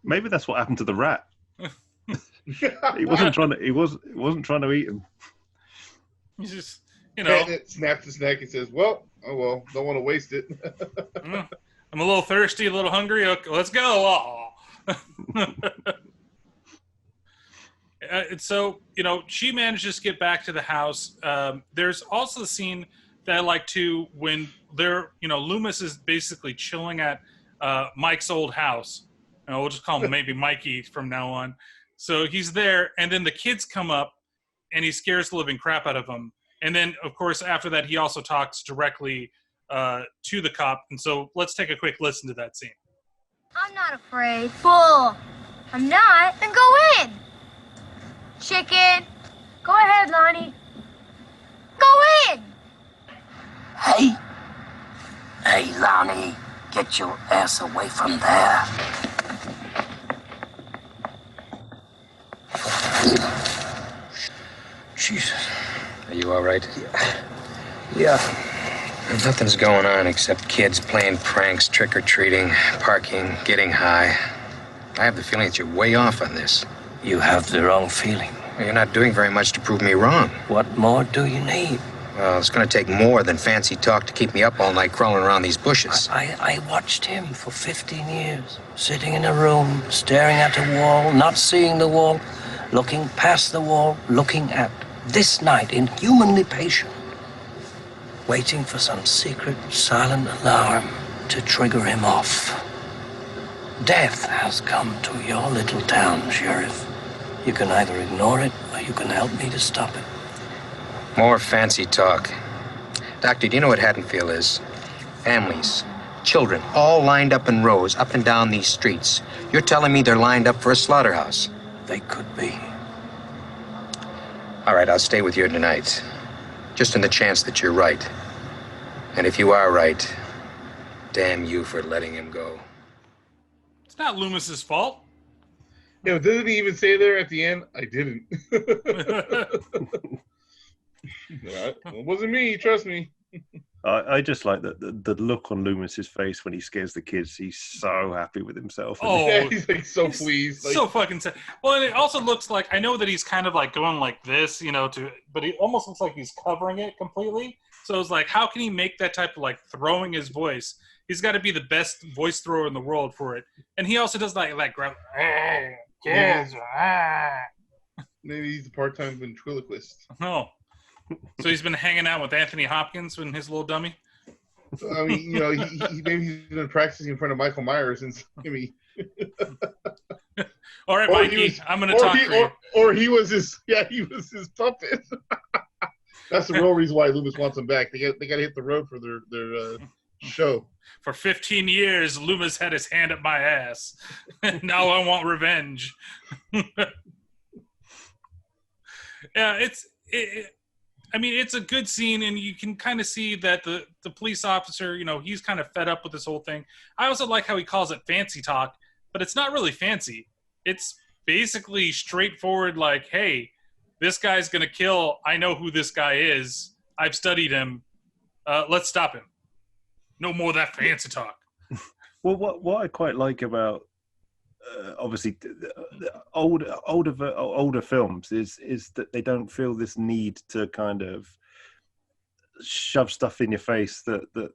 Maybe that's what happened to the rat. He wasn't trying to. He wasn't trying to eat him. He's just, you know, it snaps his neck and says, "Well, oh well, don't want to waste it." I'm a little thirsty, a little hungry. Okay, let's go. Oh. So, you know, she manages to get back to the house. There's also the scene that I like to when they're, you know, Loomis is basically chilling at Mike's old house. We'll just call him maybe Mikey from now on. So he's there, and then the kids come up, and he scares the living crap out of them. And then, of course, after that, he also talks directly to the cop. And so let's take a quick listen to that scene. I'm not afraid. Bull. I'm not. Then go in. Chicken. Go ahead, Lonnie. Go in. Hey. Hey, Lonnie. Get your ass away from there. Jesus. Are you all right? Yeah. Nothing's going on except kids playing pranks, trick-or-treating, parking, getting high. I have the feeling that you're way off on this. You have the wrong feeling. Well, you're not doing very much to prove me wrong. What more do you need? Well, it's going to take more than fancy talk to keep me up all night crawling around these bushes. I watched him for 15 years, sitting in a room, staring at a wall, not seeing the wall, looking past the wall, looking at this night, inhumanly patient, waiting for some secret, silent alarm to trigger him off. Death has come to your little town, Sheriff. You can either ignore it, or you can help me to stop it. More fancy talk. Doctor, do you know what Haddonfield is? Families, children, all lined up in rows, up and down these streets. You're telling me they're lined up for a slaughterhouse? They could be. All right, I'll stay with you tonight. Just in the chance that you're right. And if you are right, damn you for letting him go. It's not Loomis's fault. Yeah, didn't he even say there at the end? I didn't. It wasn't me, trust me. I just like the look on Loomis's face when he scares the kids. He's so happy with himself. Oh, yeah, he's like so pleased. Like, so fucking sad. Well, and it also looks like, I know that he's kind of like going like this, you know, but he almost looks like he's covering it completely. So it's like, how can he make that type of like throwing his voice? He's got to be the best voice thrower in the world for it. And he also does like grab. Kids. Maybe he's a part-time ventriloquist. Oh. So he's been hanging out with Anthony Hopkins and his little dummy? I mean, you know, maybe he's been practicing in front of Michael Myers and All right, Mikey, I'm going to talk for you. Or he was his puppet. That's the real reason why Loomis wants him back. They got to hit the road for their show. For 15 years, Loomis had his hand up my ass. Now I want revenge. Yeah, I mean, it's a good scene, and you can kind of see that the police officer, you know, he's kind of fed up with this whole thing. I also like how he calls it fancy talk, but it's not really fancy. It's basically straightforward, like, hey, this guy's going to kill. I know who this guy is. I've studied him. Let's stop him. No more of that fancy talk. Well, what I quite like about obviously the older films is that they don't feel this need to kind of shove stuff in your face. That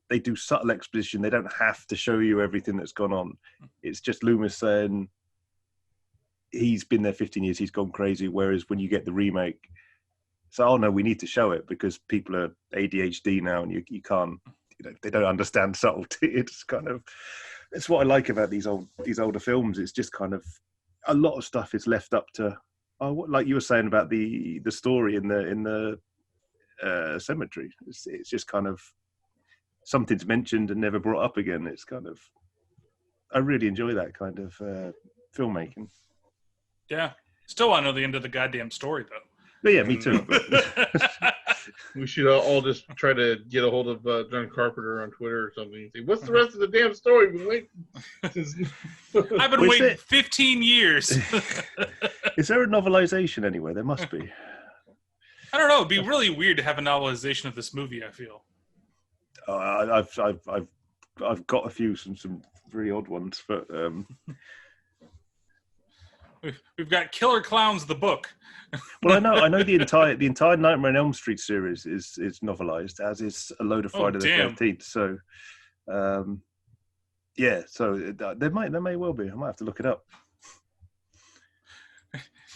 they do subtle exposition. They don't have to show you everything that's gone on. It's just Loomis saying he's been there 15 years. He's gone crazy. Whereas when you get the remake, so oh no, we need to show it because people are ADHD now, and you can't. They don't understand subtlety. It's what I like about these older films. It's just kind of a lot of stuff is left up to, like you were saying about the story in the cemetery. It's just kind of something's mentioned and never brought up again. It's kind of, I really enjoy that kind of filmmaking. Yeah, still want to know the end of the goddamn story though. But yeah, me too. We should all just try to get a hold of John Carpenter on Twitter or something and say, what's the rest of the damn story? I've been waiting 15 years. Is there a novelization anywhere? There must be. I don't know. It'd be really weird to have a novelization of this movie, I feel. I've got a few, some really odd ones, but we've got Killer Clowns the book. Well, I know the entire Nightmare on Elm Street series is novelized, as is a load of Friday the 13th. So, yeah, so there may well be. I might have to look it up.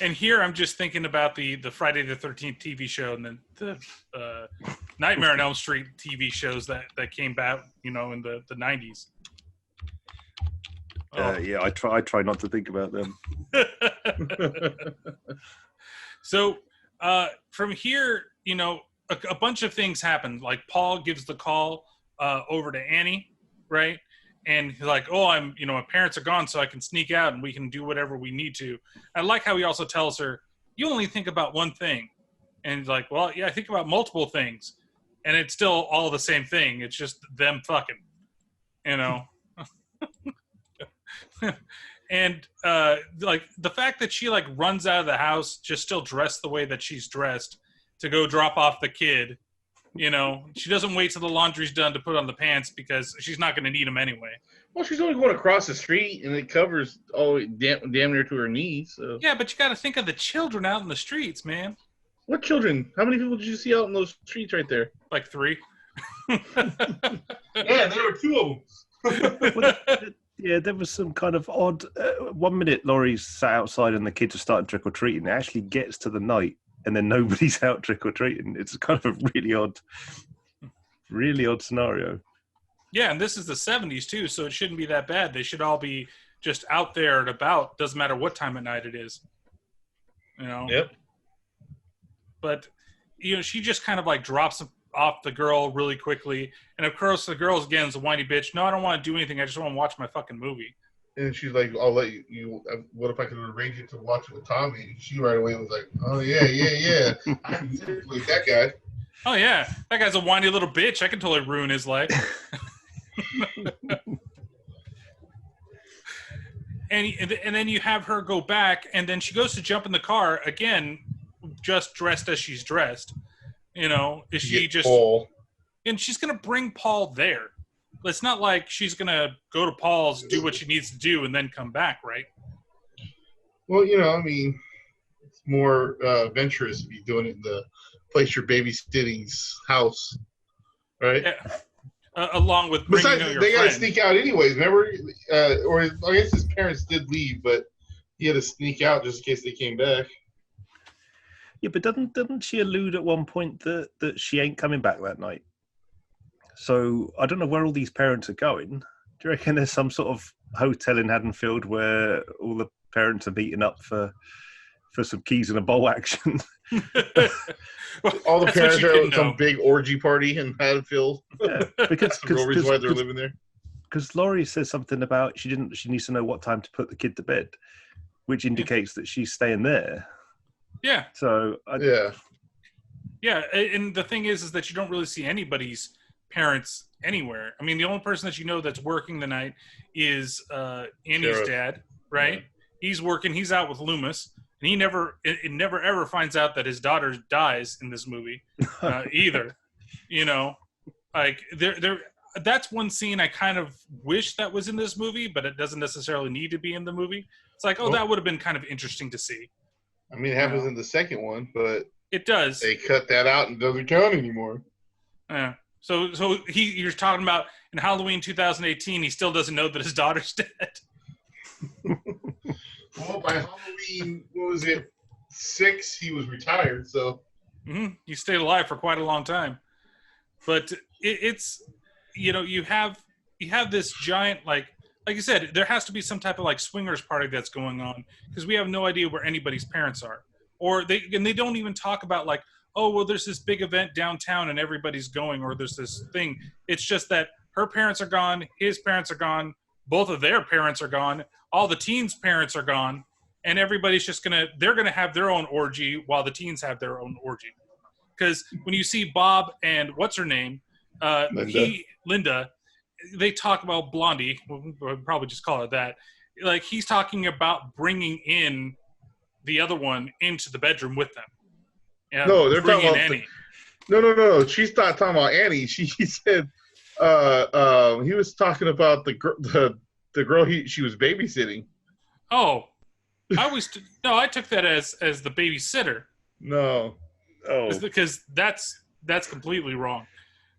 And here I'm just thinking about the Friday the 13th TV show, and then the Nightmare on Elm Street TV shows that came back, in the 90s. Yeah, I try not to think about them. So from here, a bunch of things happen. Like Paul gives the call over to Annie, right? And he's like, "Oh, my parents are gone, so I can sneak out and we can do whatever we need to." I like how he also tells her, "You only think about one thing," and he's like, "Well, yeah, I think about multiple things, and it's still all the same thing. It's just them fucking, And like the fact that she runs out of the house just still dressed the way that she's dressed to go drop off the kid, she doesn't wait till the laundry's done to put on the pants because she's not going to need them anyway. Well, she's only going across the street and it covers all damn near to her knees. So. Yeah, but you got to think of the children out in the streets, man. What children? How many people did you see out in those streets right there? Like 3. Yeah, there were 2 of them. Yeah, there was some kind of odd. 1 minute, Laurie's sat outside and the kids are starting trick or treating. It actually gets to the night, and then nobody's out trick or treating. It's kind of a really odd scenario. Yeah, and this is the 70s too, so it shouldn't be that bad. They should all be just out there and about. Doesn't matter what time at night it is. Yep. But she just kind of drops off the girl really quickly, and of course the girl's again is a whiny bitch. No, I don't want to do anything. I just want to watch my fucking movie. And she's like, "I'll let you. What if I could arrange it to watch it with Tommy?" And she right away was like, "Oh yeah. I can manipulate that guy." Oh yeah, that guy's a whiny little bitch. I can totally ruin his life. and then you have her go back, and then she goes to jump in the car again, just dressed as she's dressed. Is she just Paul. And she's gonna bring Paul there. It's not like she's gonna go to Paul's, do what she needs to do, and then come back, right? Well, it's more adventurous if you're doing it in the place you're babysitting's house, right? Yeah. Along with bringing besides, your they got to friend. sneak out anyways. Remember, or I guess his parents did leave, but he had to sneak out just in case they came back. Yeah, but doesn't she allude at one point that she ain't coming back that night? So I don't know where all these parents are going. Do you reckon there's some sort of hotel in Haddonfield where all the parents are meeting up for some keys and a bowl action? All the parents are at some big orgy party in Haddonfield. Yeah, because no reason why they're living there. Because Laurie says something about she needs to know what time to put the kid to bed, which indicates that she's staying there. Yeah. So yeah, and the thing is that you don't really see anybody's parents anywhere. I mean, the only person that that's working the night is Annie's dad, right? Yeah. He's working. He's out with Loomis, and he never ever finds out that his daughter dies in this movie either. That's one scene I kind of wish that was in this movie, but it doesn't necessarily need to be in the movie. It's like, that would have been kind of interesting to see. I mean, it happens in the second one, but it does. They cut that out and it doesn't count anymore. Yeah. So you're talking about in Halloween 2018, he still doesn't know that his daughter's dead. Well, by Halloween, what was it, 6? He was retired. So He stayed alive for quite a long time. But it's you have this giant like you said, there has to be some type of like swingers party that's going on because we have no idea where anybody's parents are, or they don't even talk about like, oh well, there's this big event downtown and everybody's going, or there's this thing. It's just that her parents are gone, his parents are gone, both of their parents are gone, all the teens' parents are gone, and everybody's just they're gonna have their own orgy while the teens have their own orgy. Because when you see Bob and what's her name, Linda, they talk about Blondie. We'll probably just call it that. Like he's talking about bringing in the other one into the bedroom with them. No, they're talking about Annie. No. She's not talking about Annie. She said he was talking about the girl she was babysitting. Oh, I took that as the babysitter. No. Oh, because that's completely wrong.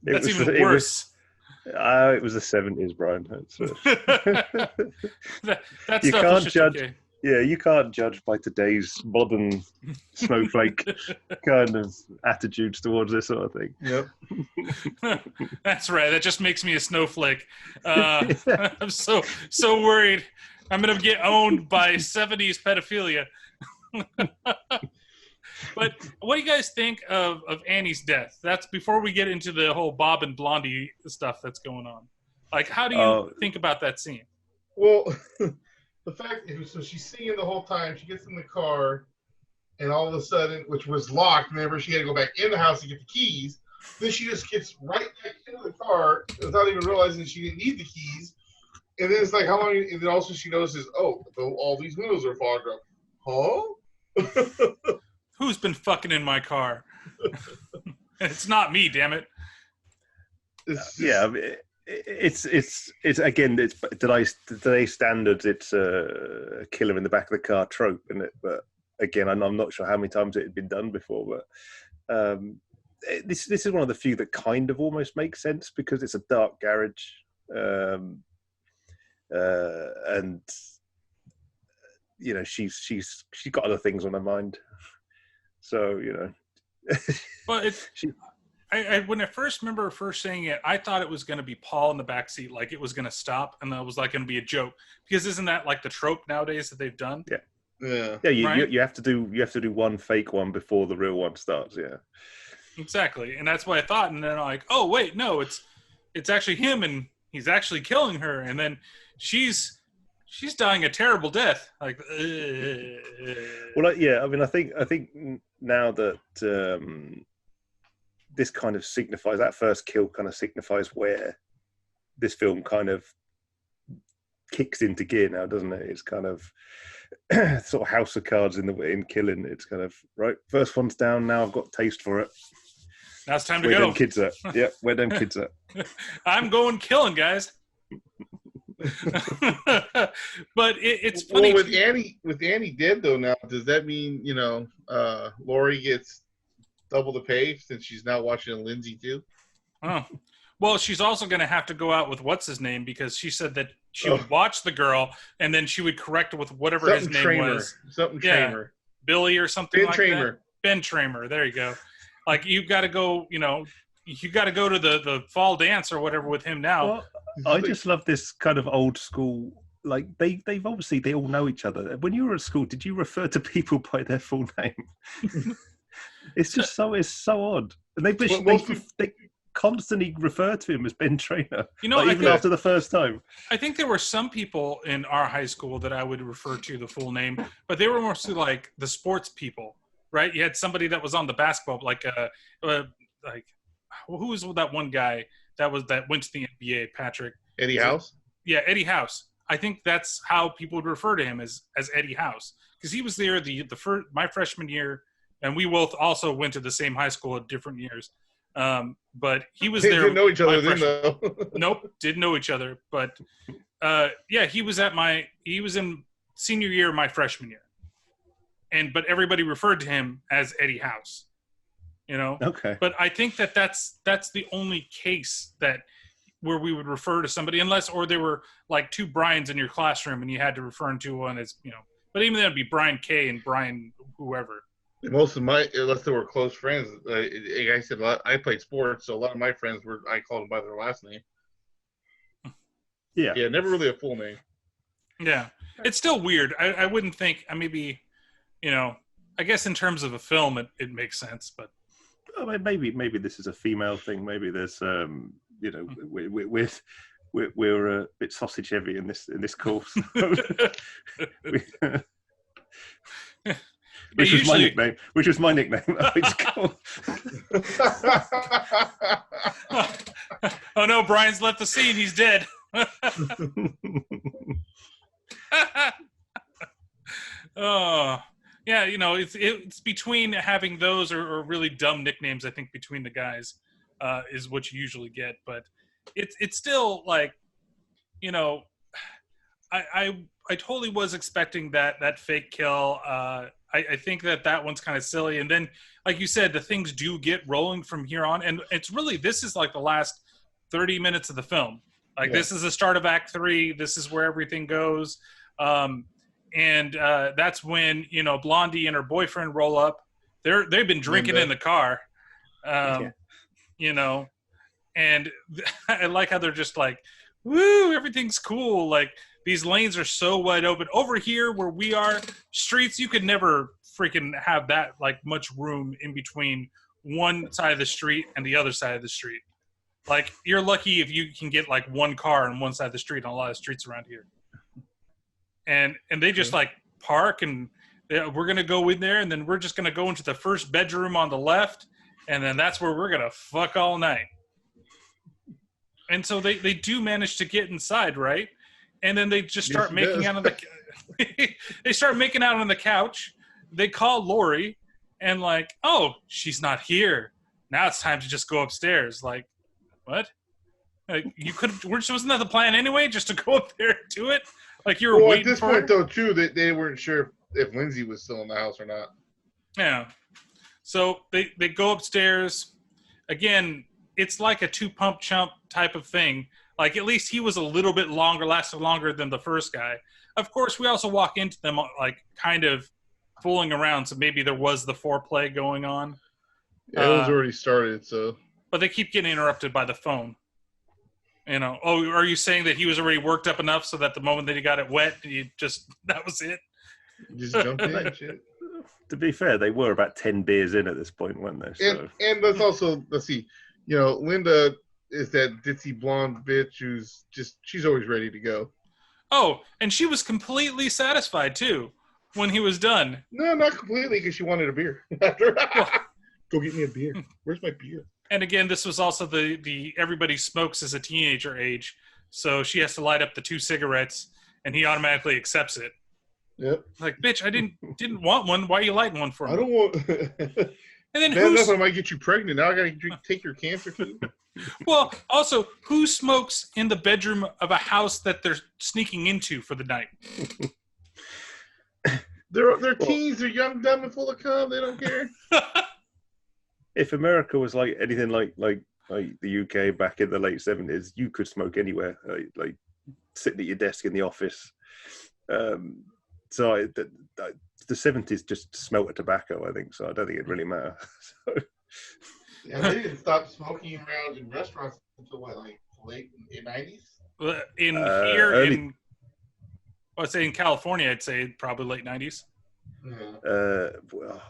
That's even worse. It was the 70s, Brian. That you stuff can't was just judge. Okay. Yeah, you can't judge by today's modern snowflake kind of attitudes towards this sort of thing. Yep. That's right. That just makes me a snowflake. I'm so worried. I'm gonna get owned by 70s pedophilia. But what do you guys think of Annie's death? That's before we get into the whole Bob and Blondie stuff that's going on. Like, how do you think about that scene? Well, the fact so she's singing the whole time. She gets in the car, and all of a sudden, which was locked, remember, she had to go back in the house to get the keys. Then she just gets right back into the car without even realizing she didn't need the keys. And then it's like, how long? And then also she notices, all these windows are fogged up. Huh? Who's been fucking in my car? It's not me, damn it. Yeah, it's again, it's today's standards. It's a killer in the back of the car trope, isn't it? But again, I'm not sure how many times it had been done before. But this is one of the few that kind of almost makes sense because it's a dark garage, and she's got other things on her mind. So, But when I first remember her first saying it, I thought it was going to be Paul in the backseat, like it was going to stop, and that was like going to be a joke. Because isn't that like the trope nowadays that they've done? Yeah. You have to do one fake one before the real one starts. Yeah, exactly, and that's what I thought. And then I'm like, oh wait, no, it's actually him, and he's actually killing her, and then she's dying a terrible death. Like, well, yeah. I mean, I think now that this kind of signifies that first kill, kind of signifies where this film kind of kicks into gear now, doesn't it? It's kind of sort of house of cards in killing. It's kind of right. First one's down. Now I've got taste for it. Now it's time to where go. Them kids at? Yeah, where them kids at? I'm going killing, guys. But it's funny. Well, with Annie dead though now, does that mean Lori gets double the pay since she's now watching Lindsay too? Oh, well, she's also going to have to go out with what's his name because she said that she would watch the girl and then she would correct it with whatever his name was. Tramer. Billy or something like Tramer. that. Ben Tramer. There you go. Like you've got to go. You got to go to the fall dance or whatever with him now. Well, I just love this kind of old school. Like they've obviously they all know each other. When you were at school, did you refer to people by their full name? It's so odd. And they constantly refer to him as Ben Trainer. Even after the first time. I think there were some people in our high school that I would refer to the full name, but they were mostly like the sports people, right? You had somebody that was on the basketball, like who was that one guy that went to the NBA, Patrick? Eddie House? Yeah, Eddie House. I think that's how people would refer to him as Eddie House because he was there my freshman year, and we both also went to the same high school at different years. But he was there. Didn't know each other then, though. Nope, didn't know each other. But he was in senior year of my freshman year, but everybody referred to him as Eddie House. you know. Okay. But I think that's the only case that where we would refer to somebody, or they were like two Brians in your classroom and you had to refer to one as, you know. But even then, it'd be Brian K and Brian whoever. Most of my, unless they were close friends, like I said, I played sports, so a lot of my friends I called them by their last name. Yeah. Yeah, never really a full name. Yeah. It's still weird. I wouldn't think, maybe, you know, I guess in terms of a film, it makes sense, but. Maybe this is a female thing. Maybe there's, you know, we're a bit sausage heavy in this course. Which was my nickname. Which was my nickname. Oh no, Brian's left the scene. He's dead. Oh, yeah. You know, it's between having those or really dumb nicknames. I think between the guys is what you usually get, but it's still like, you know, I totally was expecting that fake kill. I think that one's kind of silly. And then, like you said, the things do get rolling from here on. And it's really, this is like the last 30 minutes of the film. Like, This is the start of Act 3. This is where everything goes. And that's when, you know, Blondie and her boyfriend roll up. They've been drinking in the car, you know. And I like how they're just like, woo, everything's cool. Like, these lanes are so wide open. Over here where we are, streets, you could never freaking have that like much room in between one side of the street and the other side of the street. Like, you're lucky if you can get like one car on one side of the street on a lot of streets around here. And they just like park and we're going to go in there and then we're just going to go into the first bedroom on the left. And then that's where we're going to fuck all night. And so they do manage to get inside, right? And then they just start making out on they start making out on the couch. They call Lori and like, oh, she's not here. Now it's time to just go upstairs. Like, what? Like, you wasn't that the plan anyway? Just to go up there and do it? Like, you were waiting for at this point, though, too, they weren't sure if Lindsay was still in the house or not. Yeah. So they go upstairs. Again, it's like a two-pump chump type of thing. Like, at least he was a little bit lasted longer than the first guy. Of course, we also walk into them, like, kind of fooling around, so maybe there was the foreplay going on. Yeah, it was already started, so. But they keep getting interrupted by the phone. You know, oh, are you saying that he was already worked up enough so that the moment that he got it wet, that was it? Just jumped in, shit. To be fair, they were about 10 beers in at this point, weren't they? So. And let's see, you know, Linda is that ditzy blonde bitch who's she's always ready to go. Oh, and she was completely satisfied, too, when he was done. No, not completely, because she wanted a beer. Go get me a beer. Where's my beer? And again, this was also the everybody smokes as a teenager age, so she has to light up the 2 cigarettes, and he automatically accepts it. Yep. Like, bitch, I didn't want one. Why are you lighting one for me? I don't want. And then enough, I might get you pregnant. Now I gotta take your cancer food. Well, also, who smokes in the bedroom of a house that they're sneaking into for the night? They're teens. They're young, dumb, and full of cum. They don't care. If America was like anything like the UK back in the late 70s, you could smoke anywhere, like sitting at your desk in the office. So the 70s just smelt of tobacco, I think. So I don't think it'd really matter. So. Yeah, they didn't stop smoking around in restaurants until what, like late 90s? I'd say in California, I'd say probably late 90s. Well,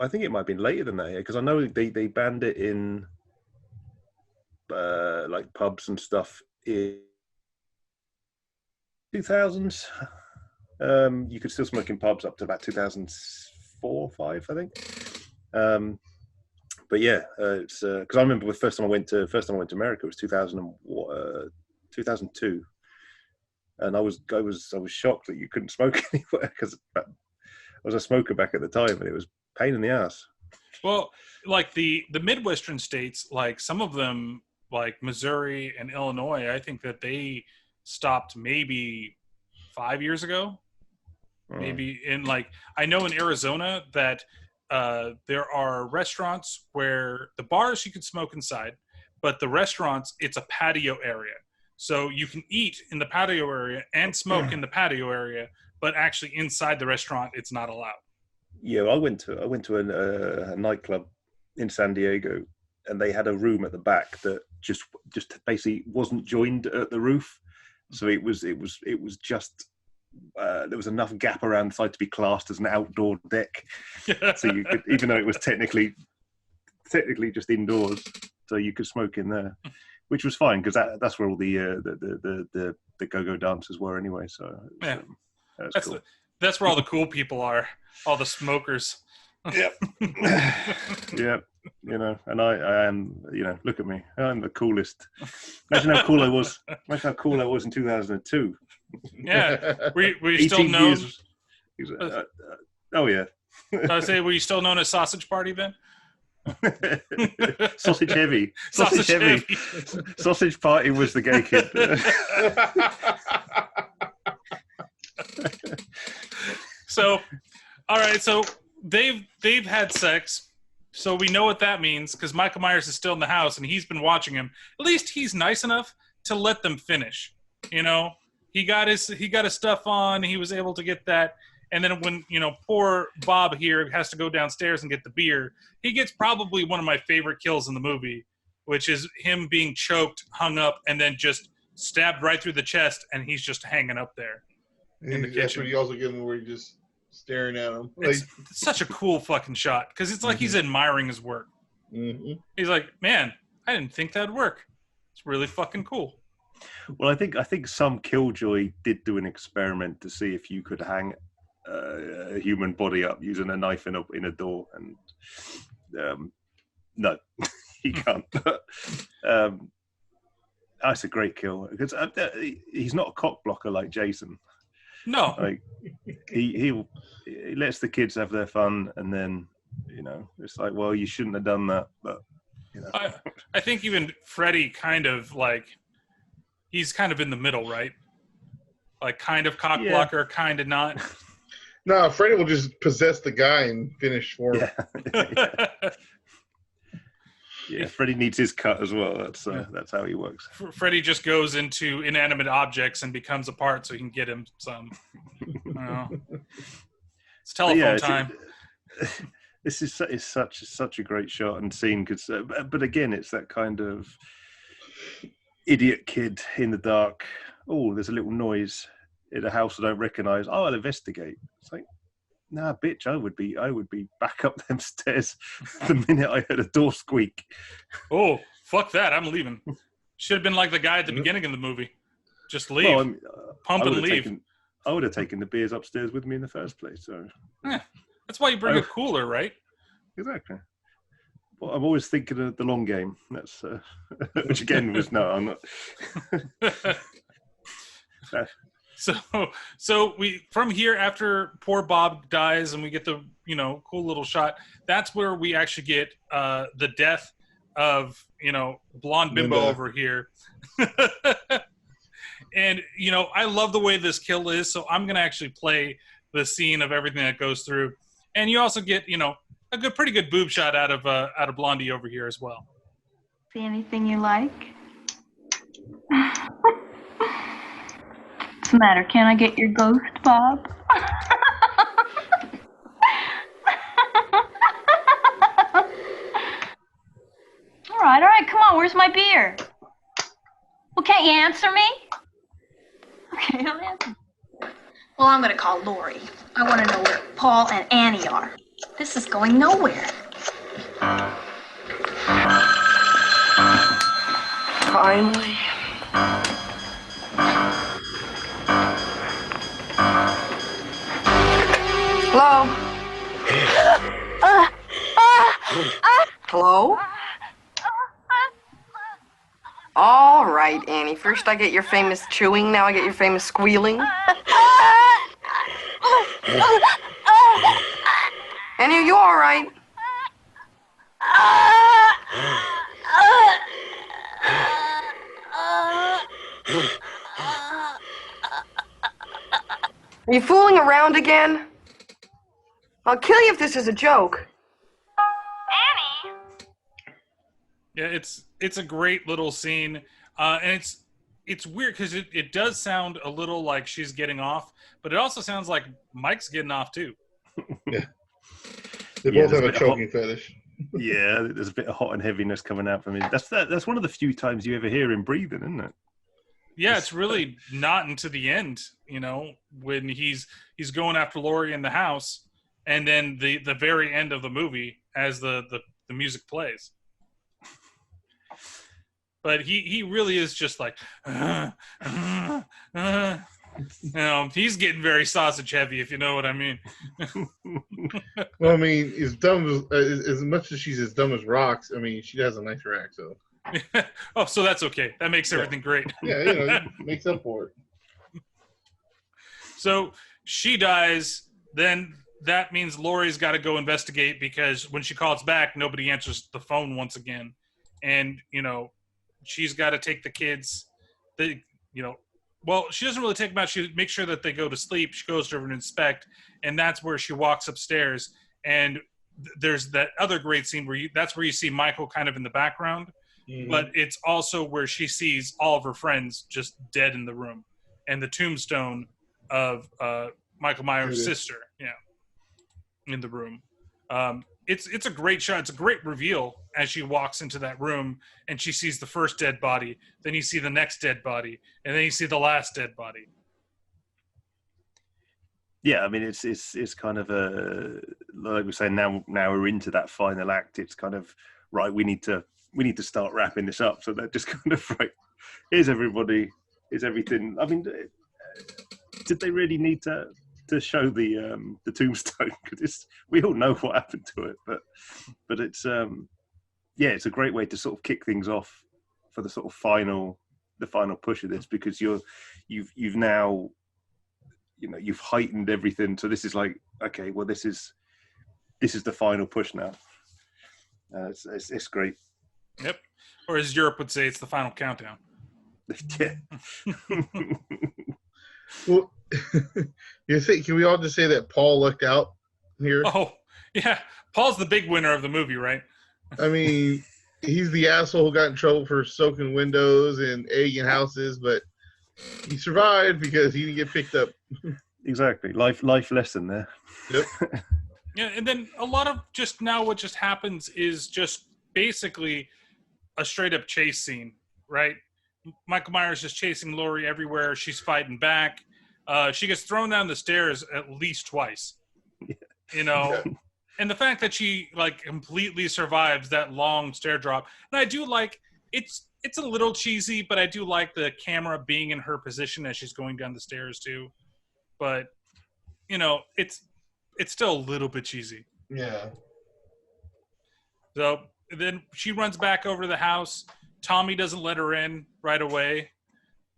I think it might have been later than that, because I know they banned it in like pubs and stuff in 2000s. You could still smoke in pubs up to about 2004, 5, I think. But yeah, it's because I remember the first time I went to America was 2002, and I was shocked that you couldn't smoke anywhere, because I was a smoker back at the time, and it was a pain in the ass. Well, like the Midwestern states, like some of them, like Missouri and Illinois, I think that they stopped maybe 5 years ago. Maybe in like, I know in Arizona that there are restaurants where the bars you can smoke inside, but the restaurants, it's a patio area. So you can eat in the patio area and smoke in the patio area, but actually inside the restaurant, it's not allowed. Yeah, I went to a nightclub in San Diego, and they had a room at the back that just basically wasn't joined at the roof, so it was just there was enough gap around the side to be classed as an outdoor deck. So you could, even though it was technically just indoors, so you could smoke in there, which was fine because that's where all the go-go dancers were anyway. So yeah, that's cool. That's where all the cool people are, all the smokers. Yep. Yep. You know, and I am, you know, look at me. I'm the coolest. Imagine how cool I was. Imagine how cool I was in 2002. Yeah. Were you still known? Oh, yeah. I was saying, were you still known as Sausage Party then? Sausage Heavy. Sausage Heavy. Sausage Party was the gay kid. So, all right. So they've had sex. So we know what that means because Michael Myers is still in the house and he's been watching him. At least he's nice enough to let them finish. You know, he got his stuff on. He was able to get that. And then when, you know, poor Bob here has to go downstairs and get the beer, he gets probably one of my favorite kills in the movie, which is him being choked, hung up, and then just stabbed right through the chest, and he's just hanging up there in the kitchen. That's what he also gives him where he's just staring at him. Like, it's such a cool fucking shot because it's like he's admiring his work. Mm-hmm. He's like, man, I didn't think that'd work. It's really fucking cool. Well, I think some Killjoy did do an experiment to see if you could hang a human body up using a knife in a door, and no, he can't. That's a great kill because he's not a cock blocker like Jason. No, like he lets the kids have their fun, and then, you know, it's like, well, you shouldn't have done that, but you know. I think even Freddy kind of like he's kind of in the middle, right? Like kind of cock blocker, kind of not. No, Freddy will just possess the guy and finish for him. Yeah, Freddy needs his cut as well. That's how he works. Freddy just goes into inanimate objects and becomes a part so he can get him some. I don't know. It's telephone time. This is such a great shot and scene because, but again, it's that kind of idiot kid in the dark. Oh, there's a little noise in a house I don't recognize. Oh, I'll investigate. It's like, nah, bitch, I would be back up them stairs the minute I heard a door squeak. Oh, fuck that. I'm leaving. Should have been like the guy at the beginning of the movie. Just leave. Well, Pump and leave. I would have taken the beers upstairs with me in the first place. So yeah, that's why you bring a cooler, right? Exactly. Well, I'm always thinking of the long game. That's which again was no, I'm not. So we from here after poor Bob dies and we get the, you know, cool little shot. That's where we actually get the death of, you know, blonde bimbo over here. And, you know, I love the way this kill is, so I'm gonna actually play the scene of everything that goes through. And you also get, you know, a pretty good boob shot out of Blondie over here as well. See anything you like? What's the matter? Can I get your ghost, Bob? All right, come on, where's my beer? Well, can't you answer me? Okay, I'll answer. Well, I'm gonna call Lori. I wanna know where Paul and Annie are. This is going nowhere. Finally. Hello? Hello? All right, Annie. First I get your famous chewing, now I get your famous squealing. Annie, are you all right? Are you fooling around again? I'll kill you if this is a joke. Yeah, it's a great little scene, and it's weird because it does sound a little like she's getting off, but it also sounds like Mike's getting off too. Yeah, they both have a choking fetish. Yeah, there's a bit of hot and heaviness coming out from him. That's one of the few times you ever hear him breathing, isn't it? Yeah, it's really not until the end, when he's going after Laurie in the house, and then the very end of the movie as the music plays. But he really is just like, he's getting very sausage heavy, if you know what I mean. Well, I mean, as dumb as much as she's as dumb as rocks, I mean, she has a nice rack, so. Oh, so that's okay. That makes everything great. Yeah, it makes up for it. So she dies, then that means Laurie's got to go investigate, because when she calls back, nobody answers the phone once again. And, she's got to take the kids. Well, she doesn't really take them out. She makes sure that they go to sleep. She goes over and inspect, and that's where she walks upstairs. And there's that other great scene where that's where you see Michael kind of in the background, but it's also where she sees all of her friends just dead in the room, and the tombstone of Michael Myers' sister, in the room. It's a great shot. It's a great reveal as she walks into that room and she sees the first dead body. Then you see the next dead body, and then you see the last dead body. Yeah, I mean, it's kind of like we're saying now we're into that final act. It's kind of right. We need to start wrapping this up. So they're just kind of right. Here's everybody. Here's everything. I mean, did they really need to show the tombstone? Because we all know what happened to it, but it's it's a great way to sort of kick things off for the sort of final push of this, because you've now you've heightened everything. So this is like, okay, well this is the final push now. It's great. Yep. Or as Europe would say, it's the final countdown. Yeah. Well, can we all just say that Paul lucked out here? Oh, yeah. Paul's the big winner of the movie, right? I mean, he's the asshole who got in trouble for soaking windows and egging houses, but he survived because he didn't get picked up. Exactly. Life lesson there. Yep. Yeah, and then a lot of just now what just happens is just basically a straight up chase scene, right? Michael Myers is chasing Laurie everywhere. She's fighting back. She gets thrown down the stairs at least twice. Yeah. And the fact that she completely survives that long stair drop. And I do like it's a little cheesy, but I do like the camera being in her position as she's going down the stairs too. But it's still a little bit cheesy. Yeah. So then she runs back over to the house. Tommy doesn't let her in right away.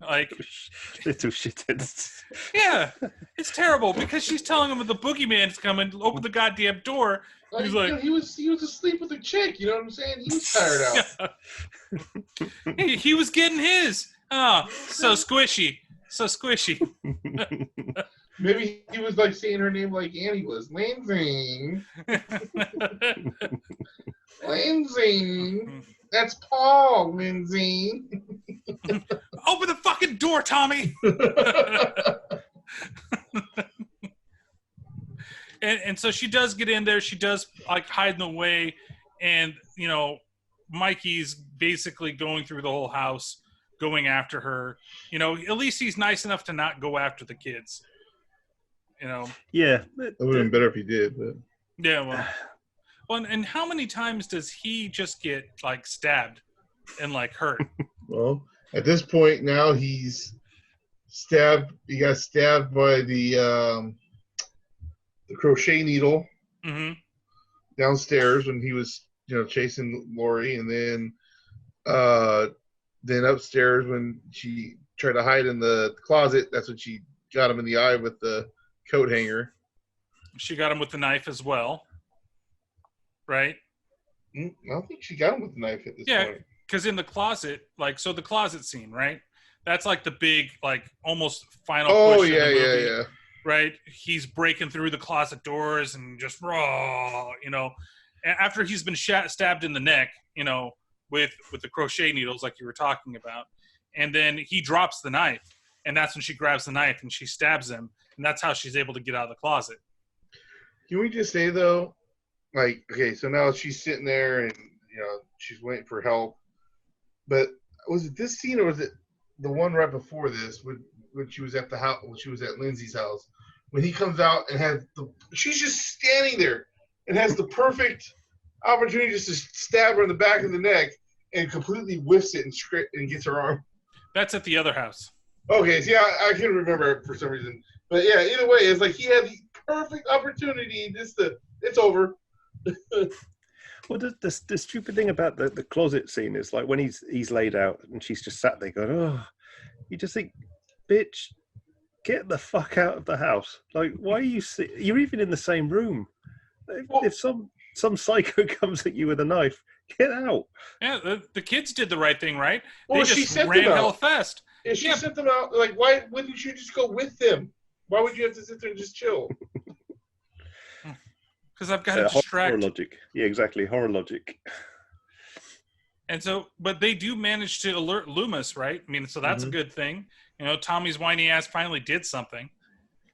Little shitheads. Yeah, it's terrible because she's telling him the boogeyman's coming. Open the goddamn door. He's like, he was asleep with a chick. You know what I'm saying? He was tired out. He was getting his. Oh, so squishy, so squishy. Maybe he was saying her name like Annie was. Lansing. Lansing. That's Paul, Lindsay. Open the fucking door, Tommy. and so she does get in there. She does hide in the way, and Mikey's basically going through the whole house, going after her. At least he's nice enough to not go after the kids. Yeah, it would have been better if he did, but yeah, well. And how many times does he just get stabbed and hurt? Well, at this point now he's stabbed. He got stabbed by the crochet needle downstairs when he was chasing Laurie, and then upstairs when she tried to hide in the closet. That's when she got him in the eye with the coat hanger. She got him with the knife as well. Right? I don't think she got him with a knife at this point. Yeah, because in the closet, the closet scene, right? That's the big, almost final push of the movie, yeah. Right? He's breaking through the closet doors and just raw, after he's been stabbed in the neck, with the crochet needles like you were talking about. And then he drops the knife, and that's when she grabs the knife and she stabs him, and that's how she's able to get out of the closet. Can we just say, though, like, okay, so now she's sitting there and, she's waiting for help. But was it this scene or was it the one right before this when she was at the house, when she was at Lindsay's house, when he comes out and she's just standing there and has the perfect opportunity just to stab her in the back of the neck and completely whiffs it and gets her arm. That's at the other house. Okay, see, I can't remember it for some reason. But yeah, either way, it's like he had the perfect opportunity it's over. Well, the stupid thing about the closet scene is like when he's laid out and she's just sat there going, oh, you just think, bitch, get the fuck out of the house. Like, why are you're even in the same room. If some psycho comes at you with a knife, get out. Yeah, the kids did the right thing, right? Well, they she just sent ran them out. hell fast. Yeah, she sent them out. Like, why wouldn't you just go with them? Why would you have to sit there and just chill? Because I've got to distract. Horror logic. Yeah, exactly. Horror logic. And so, but they do manage to alert Loomis, right? I mean, so that's a good thing. Tommy's whiny ass finally did something.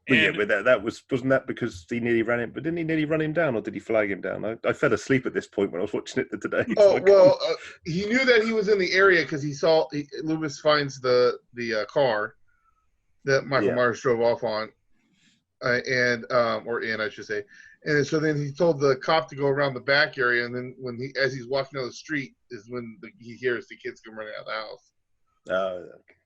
But that wasn't that because he nearly ran him? But didn't he nearly run him down, or did he flag him down? I fell asleep at this point when I was watching it today. Oh well, he knew that he was in the area because Loomis finds the car that Michael Myers drove off on, or in, I should say. And so then he told the cop to go around the back area, and then as he's walking down the street is when he hears the kids come running out of the house. Oh, okay.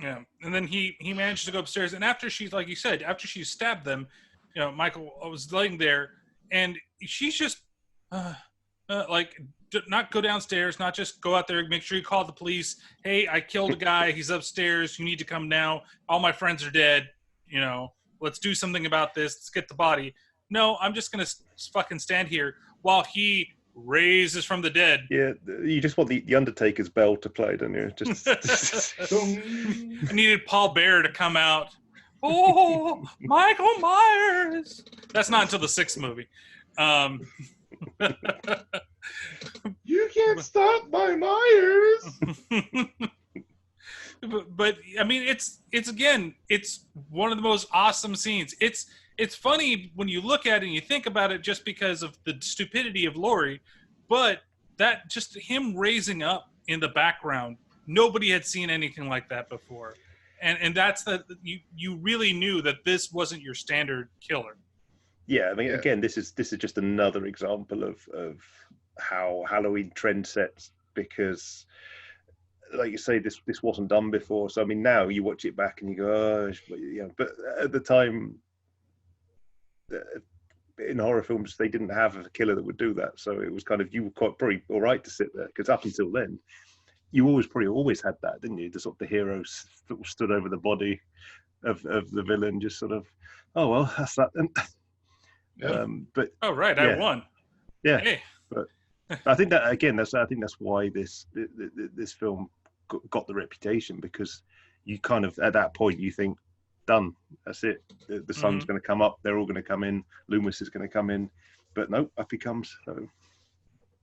Yeah, and then he managed to go upstairs, and after she's, like you said, after she stabbed them, Michael was laying there, and she's just not go downstairs, not just go out there, make sure you call the police. Hey, I killed a guy. He's upstairs. You need to come now. All my friends are dead. Let's do something about this. Let's get the body. No, I'm just gonna fucking stand here while he raises from the dead. Yeah, you just want the Undertaker's bell to play, don't you? Just I needed Paul Bearer to come out. Oh, Michael Myers. That's not until the 6th movie. You can't stop my Myers. But I mean, it's one of the most awesome scenes. It's funny when you look at it and you think about it just because of the stupidity of Laurie, but that just him raising up in the background, nobody had seen anything like that before. And that's you really knew that this wasn't your standard killer. Yeah, I mean, again, this is just another example of how Halloween trend sets, because like you say, this wasn't done before. So I mean, now you watch it back and you go, oh, but at the time, in horror films, they didn't have a killer that would do that. So it was kind of, you were probably all right to sit there, because up until then, you always had that, didn't you? The sort of the hero stood over the body of the villain, just sort of, oh well, that's that then. Yeah. But oh right, I won. Yeah, hey. But I think that again, that's why this film got the reputation, because you kind of at that point you think, done, that's it. The sun's going to come up. They're all going to come in. Loomis is going to come in, but nope, up he comes. So.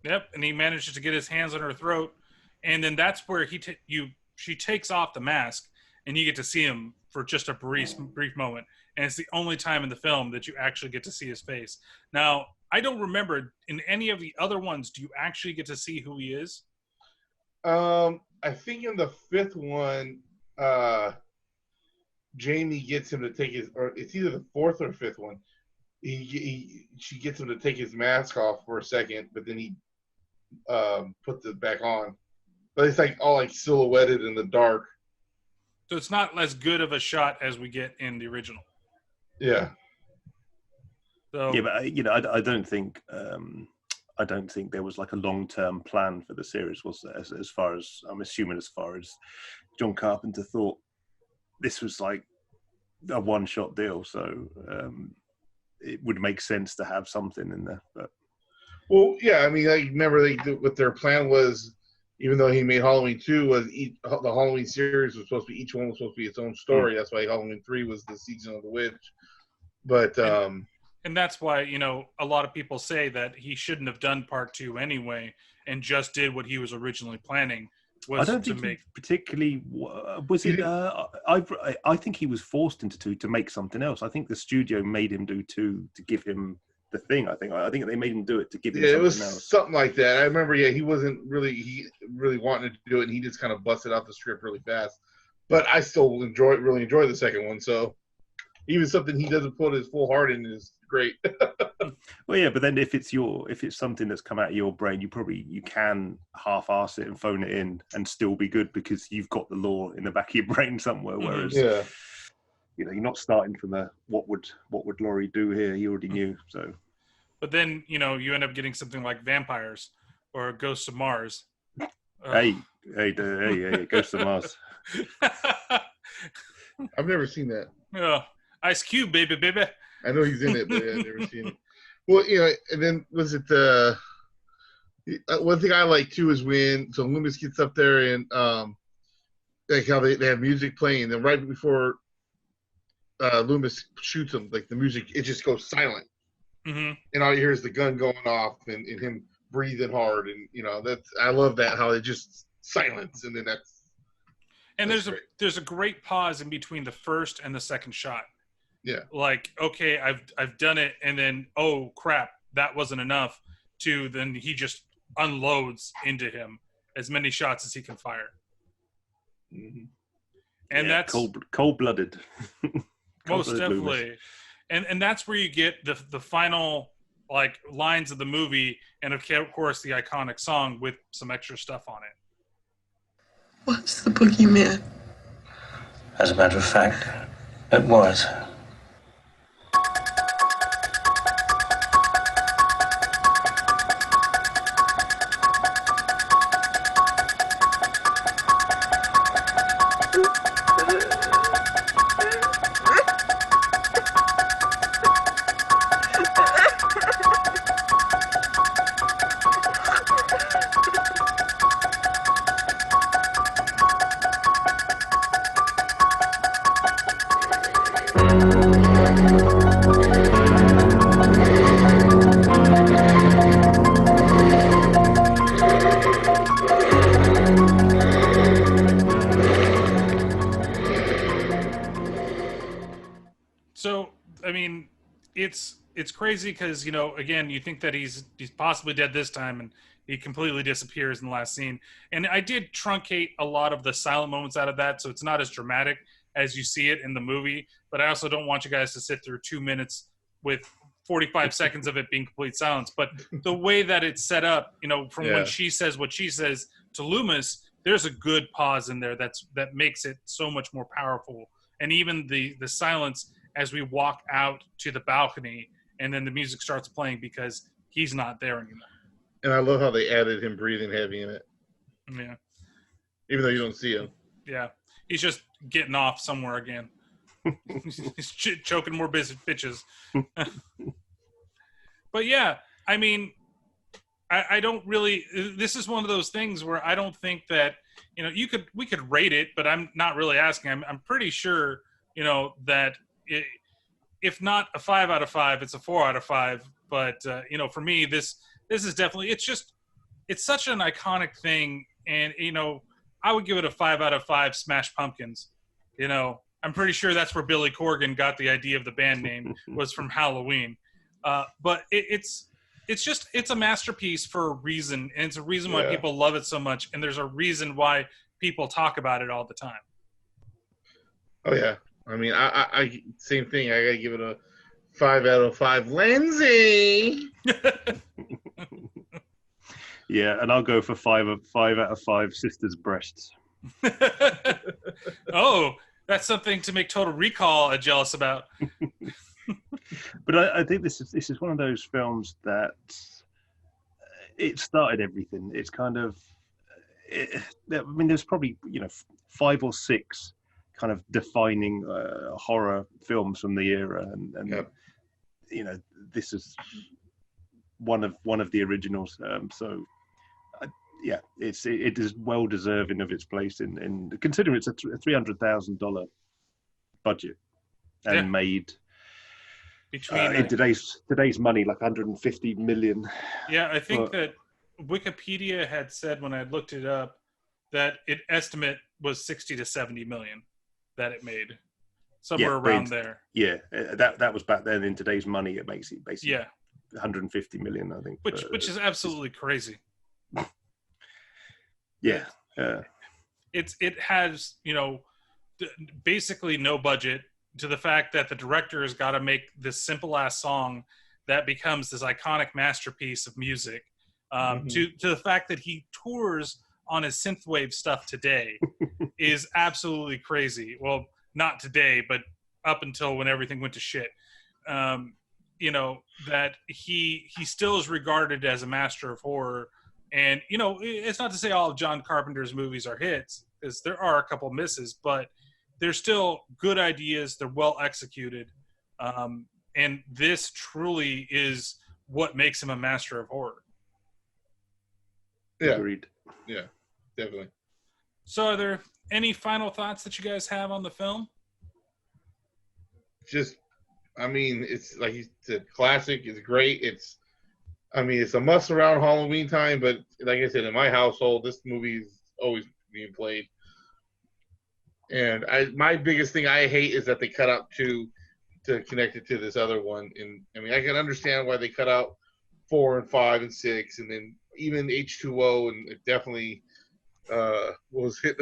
Yep, and he manages to get his hands on her throat, and then that's where she takes off the mask, and you get to see him for just a brief moment, and it's the only time in the film that you actually get to see his face. Now, I don't remember in any of the other ones, do you actually get to see who he is? I think in the 5th one, Jamie gets him to take or it's either the 4th or 5th one. She gets him to take his mask off for a second, but then he puts it back on. But it's like all like silhouetted in the dark. So it's not as good of a shot as we get in the original. Yeah. So, yeah, but I don't think there was like a long-term plan for the series, was there? As far as I'm assuming, as far as John Carpenter thought, this was like a one-shot deal, so it would make sense to have something in there. But well, yeah, I mean, I remember what their plan was. Even though he made Halloween 2, the Halloween series was supposed to be, each one was supposed to be its own story. That's why Halloween 3 was the season of the witch. But and that's why a lot of people say that he shouldn't have done part 2 anyway, and just did what he was originally planning. I don't think he particularly was it. I think he was forced into two to make something else. I think the studio made him do two to give him the thing. I think they made him do it to give him something else. It was something like that. I remember. Yeah, he wasn't really wanting to do it, and he just kind of busted out the script really fast. But I still really enjoy the second one. So even something he doesn't put his full heart in is great. Well, yeah, but then if it's something that's come out of your brain, you can half-ass it and phone it in and still be good because you've got the lore in the back of your brain somewhere. Whereas, you're not starting from what would Laurie do here? He already knew. So, but then you end up getting something like Vampires or Ghosts of Mars. Hey, Ghosts of Mars. I've never seen that. Oh, Ice Cube, baby. I know he's in it, but I've never seen it. Well, and then was it one thing I like too is when Loomis gets up there and like how they have music playing, and then right before Loomis shoots him, like the music it just goes silent, and all you hear is the gun going off and him breathing hard, and I love that how it just silence, and then there's a great pause in between the first and the second shot. Yeah. Like, okay, I've done it, and then oh crap, that wasn't enough. To then he just unloads into him as many shots as he can fire. Mm-hmm. And that's cold-blooded. Most definitely. And that's where you get the final like lines of the movie, and of course the iconic song with some extra stuff on it. What's the boogeyman? As a matter of fact, it was. So, I mean, it's crazy because, again, you think that he's possibly dead this time, and he completely disappears in the last scene. And I did truncate a lot of the silent moments out of that, so it's not as dramatic as you see it in the movie. But I also don't want you guys to sit through 2 minutes with 45 seconds of it being complete silence. But the way that it's set up, from when she says what she says to Loomis, there's a good pause in there that makes it so much more powerful. And even the silence as we walk out to the balcony, and then the music starts playing because he's not there anymore. And I love how they added him breathing heavy in it. Yeah. Even though you don't see him. Yeah. He's just getting off somewhere again. He's choking more bitches. But yeah, I mean, I don't really, this is one of those things where I don't think that, we could rate it, but I'm not really asking. I'm pretty sure, that if not a 5 out of 5, it's a 4 out of 5. But for me, this is definitely, it's such an iconic thing, and I would give it a 5 out of 5. Smash Pumpkins. I'm pretty sure that's where Billy Corgan got the idea of the band name, was from Halloween. But it's a masterpiece for a reason, and it's a reason why people love it so much, and there's a reason why people talk about it all the time. Oh yeah. I mean, I same thing. I gotta give it a 5 out of 5. Lindsay. Yeah, and I'll go for 5 out of 5 sisters' breasts. Oh, that's something to make Total Recall jealous about. But I think this is one of those films that it started everything. It's kind of, there's probably 5 or 6 kind of defining horror films from the era, and this is one of the originals. It is well deserving of its place in considering it's a $300,000 budget and made between in today's money like 150 million. Yeah, I think that Wikipedia had said when I looked it up that it estimate was 60 to 70 million that it made, somewhere around there. Yeah, that was back then. In today's money, it makes it basically 150 million, I think. Which is absolutely crazy. Yeah, it has, you know, basically no budget, to the fact that the director has got to make this simple ass song that becomes this iconic masterpiece of music. To the fact that he tours on his synthwave stuff today is absolutely crazy. Well, not today, but up until when everything went to shit. You know, that he still is regarded as a master of horror. And, you know, it's not to say all of John Carpenter's movies are hits, because there are a couple misses, but they're still good ideas. They're well executed. And this truly is what makes him a master of horror. Yeah. Agreed. Yeah, definitely. So are there any final thoughts that you guys have on the film? Just, I mean, it's like you said, classic. It's great. It's a must around Halloween time, but like I said, in my household, this movie is always being played. And my biggest thing I hate is that they cut out 2 to connect it to this other one. And I mean, I can understand why they cut out 4 and 5 and 6, and then even H2O, and it definitely was hit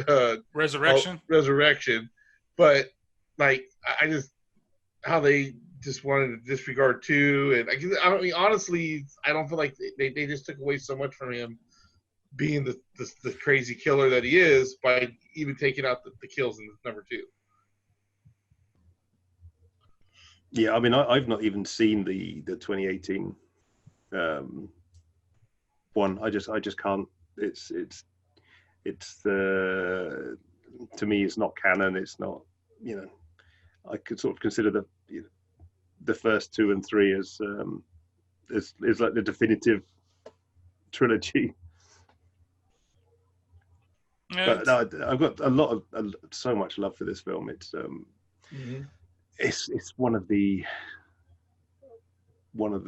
Resurrection. But like, I just, how they just wanted to disregard 2, and I don't mean, honestly, I don't feel like they just took away so much from him being the crazy killer that he is by even taking out the kills in number 2. Yeah, I mean, I've not even seen the 2018 one. I just can't. It's to me, it's not canon. It's not, you know, I could sort of consider the first 2 and 3 as like the definitive trilogy. Yeah, but no, I've got so much love for this film. It's it's one of the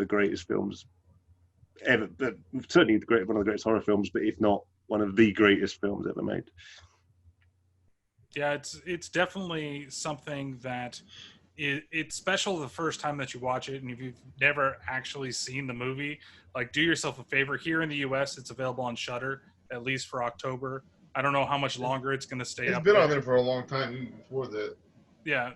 greatest films ever. But certainly one of the greatest horror films, but if not one of the greatest films ever made. Yeah, it's definitely something that it's special the first time that you watch it, and if you've never actually seen the movie, like, do yourself a favor. Here in the U.S., it's available on Shudder, at least for October. I don't know how much longer it's going to stay up. It's been on there for a long time, even before that. Yeah.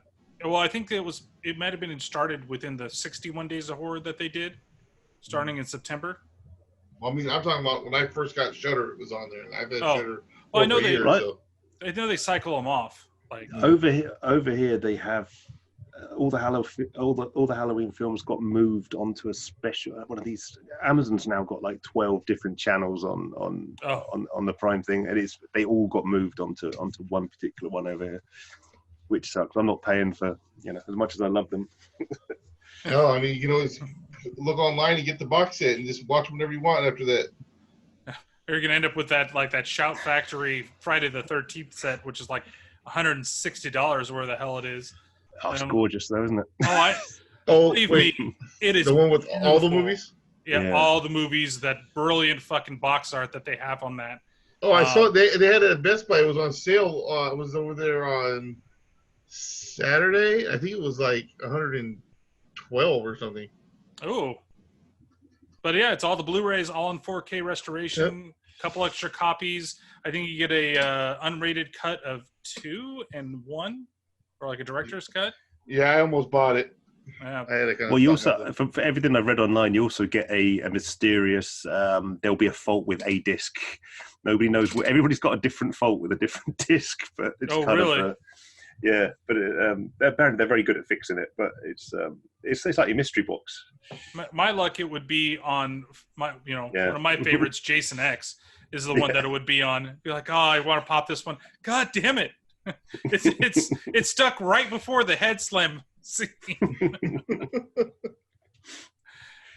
Well, I think it might have been started within the 61 Days of Horror that they did, starting in September. Well, I mean, I'm talking about when I first got Shudder, it was on there. And I've had Shudder well, I know years, so. I know they cycle them off. Like over here, they have all the Halloween films got moved onto a special one of these. Amazon's now got like 12 different channels on the Prime thing, and they all got moved onto one particular one over here, which sucks. I'm not paying for, you know, as much as I love them. No, I mean, you can always look online and get the box set and just watch whenever you want after that. You're gonna end up with that Shout Factory Friday the 13th set, which is like $160, where the hell it is. Oh, it's gorgeous though, isn't it? Believe me, it is the one with all the movies. Yeah, all the movies. That brilliant fucking box art that they have on that. Oh, I saw they had it at Best Buy. It was on sale. It was over there on Saturday. I think it was like 112 or something. Oh. But yeah, it's all the Blu-rays, all in 4K restoration. Couple extra copies. I think you get a unrated cut of 2 and 1, or like a director's cut. Yeah, I almost bought it. Yeah. I had Well, you also, for everything I've read online, you also get a mysterious. There'll be a fault with a disc. Nobody knows. Everybody's got a different fault with a different disc, but it's kind of. Yeah, but apparently they're very good at fixing it. But it's like a mystery box. My luck, it would be on one of my favorites, Jason X, is the one that it would be on. Be like, oh, I want to pop this one. God damn it! it's stuck right before the head slam scene.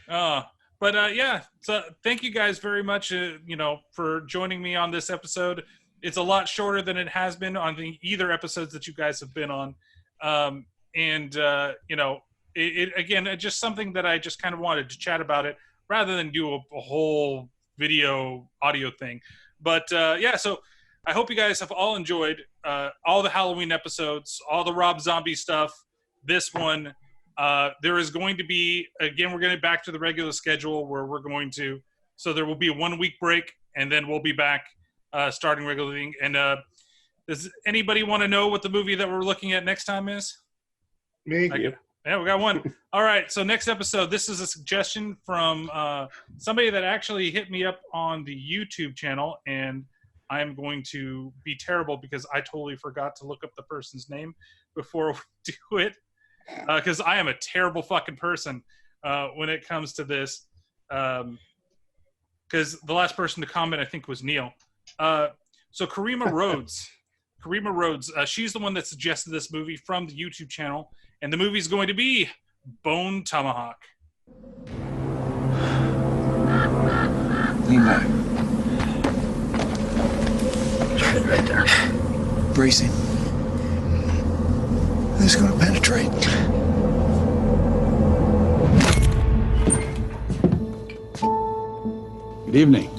Yeah. So thank you guys very much. For joining me on this episode. It's a lot shorter than it has been on either episodes that you guys have been on. It's just something that I just kind of wanted to chat about it rather than do a whole video audio thing. But yeah, so I hope you guys have all enjoyed all the Halloween episodes, all the Rob Zombie stuff. This one, there is going to be, again, we're going to back to the regular schedule where we're going to, so there will be a 1 week break, and then we'll be back starting regularly. And does anybody want to know what the movie that we're looking at next time is? Me. Yeah, we got one. All right, so next episode, this is a suggestion from somebody that actually hit me up on the YouTube channel, and I'm going to be terrible because I totally forgot to look up the person's name before we do it, because I am a terrible fucking person when it comes to this, because the last person to comment, I think, was Neil. So Karima Rhodes, she's the one that suggested this movie from the YouTube channel, and the movie's going to be Bone Tomahawk. Lean back. Right there. Bracing. This is going to penetrate. Good evening.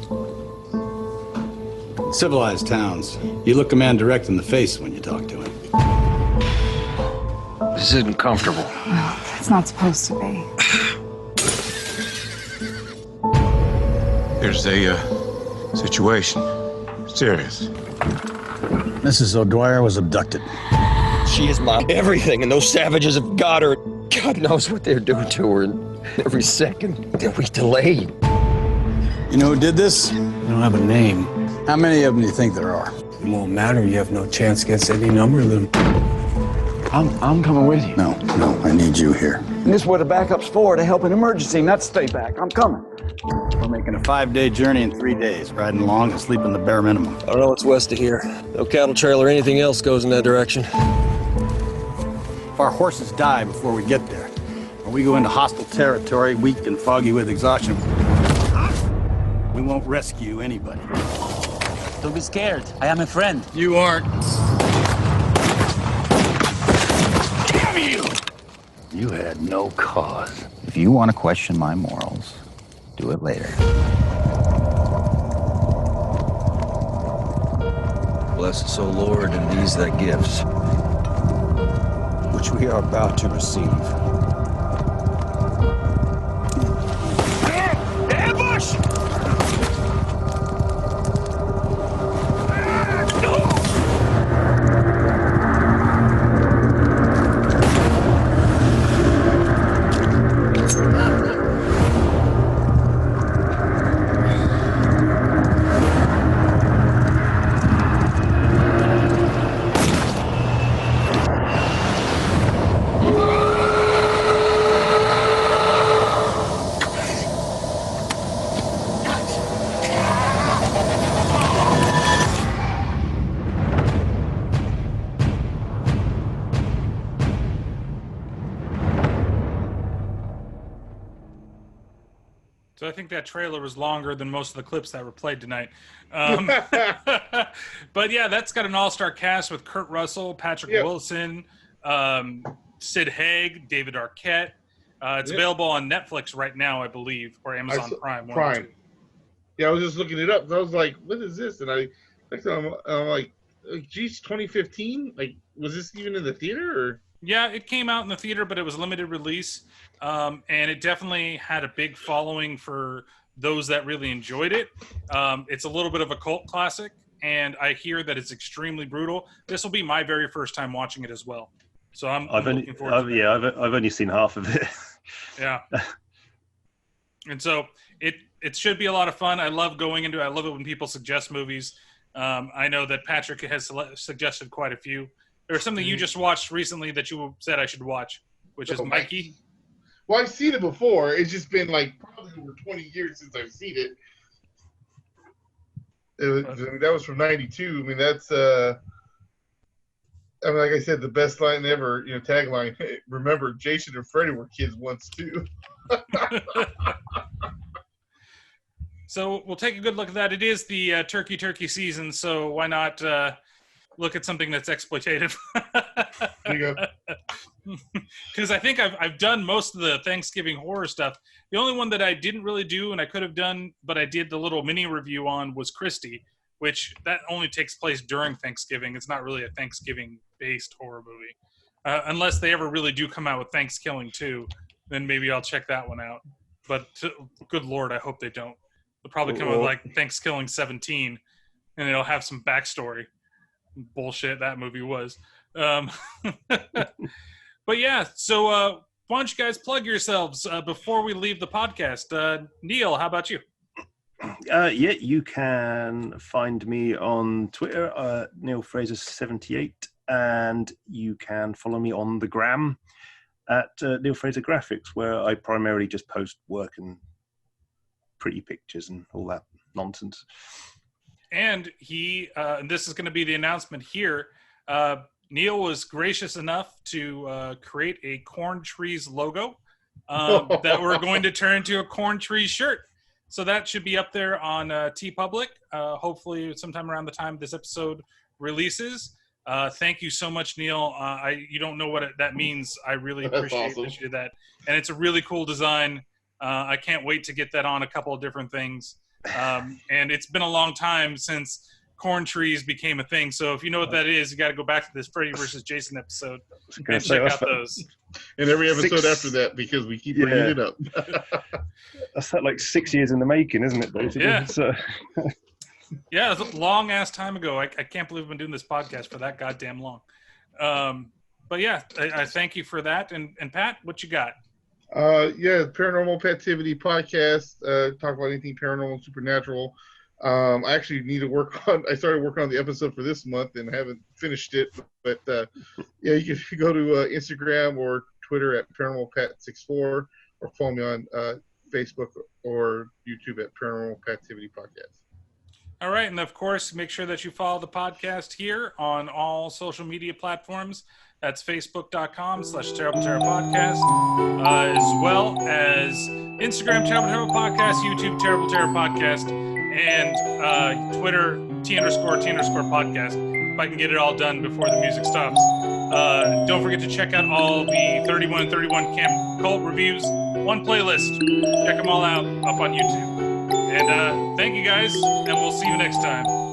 In civilized towns, you look a man direct in the face when you talk to him. This isn't comfortable. Well, it's not supposed to be. There's a situation. Serious. Mrs. O'Dwyer was abducted. She is my everything, and those savages have got her. God knows what they're doing to her, and every second that we delay. You know who did this? You don't have a name. How many of them do you think there are? It won't matter. You have no chance against any number of them. I'm coming with you. No, I need you here. And this is what the backup's for, to help an emergency, not stay back. I'm coming. We're making a 5-day journey in 3 days, riding along and sleeping the bare minimum. I don't know what's west of here. No cattle trail or anything else goes in that direction. If our horses die before we get there, or we go into hostile territory, weak and foggy with exhaustion, we won't rescue anybody. Don't be scared. I am a friend. You aren't. Damn you! You had no cause. If you want to question my morals, do it later. Bless us, O Lord, and these thy gifts, Which we are about to receive. Ambush! So I think that trailer was longer than most of the clips that were played tonight. But yeah, that's got an all-star cast with Kurt Russell, Patrick Wilson, Sid Haig, David Arquette. It's available on Netflix right now, I believe, or Amazon Prime. Prime. Yeah, I was just looking it up. I was like, what is this? And I'm like, geez, 2015? Like, was this even in the theater? Or? Yeah, it came out in the theater, but it was a limited release. And it definitely had a big following for those that really enjoyed it. It's a little bit of a cult classic, and I hear that it's extremely brutal. This will be my very first time watching it as well. So I'm looking forward to it. Yeah, I've only seen half of it. Yeah. And so it should be a lot of fun. I love going into it. I love it when people suggest movies. I know that Patrick has suggested quite a few. There was something you just watched recently that you said I should watch, which is Mikey. Well, I've seen it before. It's just been like probably over 20 years since I've seen it. That was from '92. I mean, that's like I said, the best line ever. You know, tagline. Hey, remember, Jason and Freddy were kids once too. So we'll take a good look at that. It is the turkey season, so why not look at something that's exploitative? There you go. because I think I've done most of the Thanksgiving horror stuff. The only one that I didn't really do and I could have done, but I did the little mini review on was Christie, which that only takes place during Thanksgiving. It's not really a Thanksgiving-based horror movie. Unless they ever really do come out with Thanksgiving 2, then maybe I'll check that one out. But good Lord, I hope they don't. They'll probably come out with like Thanksgiving 17, and it'll have some backstory. Bullshit that movie was. But yeah, so why don't you guys plug yourselves before we leave the podcast? Neil, how about you? Yeah, you can find me on Twitter, Neil Fraser78, and you can follow me on the gram at Neil Fraser Graphics, where I primarily just post work and pretty pictures and all that nonsense. And and this is going to be the announcement here, Neil was gracious enough to create a Corn Trees logo that we're going to turn into a Corn Trees shirt. So that should be up there on TeePublic, hopefully sometime around the time this episode releases. Thank you so much, Neil. You don't know what that means. I really appreciate that you did that. And it's a really cool design. I can't wait to get that on a couple of different things. And it's been a long time since Corn Trees became a thing. So if you know what that is, you got to go back to this Freddy versus Jason episode and check out those. And every episode after that, because we keep bringing it up. That's like 6 years in the making, isn't it, basically? Yeah. So. Yeah, it was a long-ass time ago. I can't believe I've been doing this podcast for that goddamn long. But yeah, I thank you for that. And Pat, what you got? Yeah, Paranormal Pativity podcast. Talk about anything paranormal and supernatural. I actually need to work on. I started working on the episode for this month and haven't finished it. But yeah, you can go to Instagram or Twitter at Paranormal Pat 64, or follow me on Facebook or YouTube at Paranormal Pativity podcast. All right, and of course, make sure that you follow the podcast here on all social media platforms. That's facebook.com/TerribleTerrorPodcast, as well as Instagram, Terrible Terror Podcast, YouTube, Terrible Terror Podcast, and Twitter, T_T_podcast, if I can get it all done before the music stops. Don't forget to check out all the 31 and 31 Camp Cult reviews. One playlist. Check them all out up on YouTube. And thank you guys, and we'll see you next time.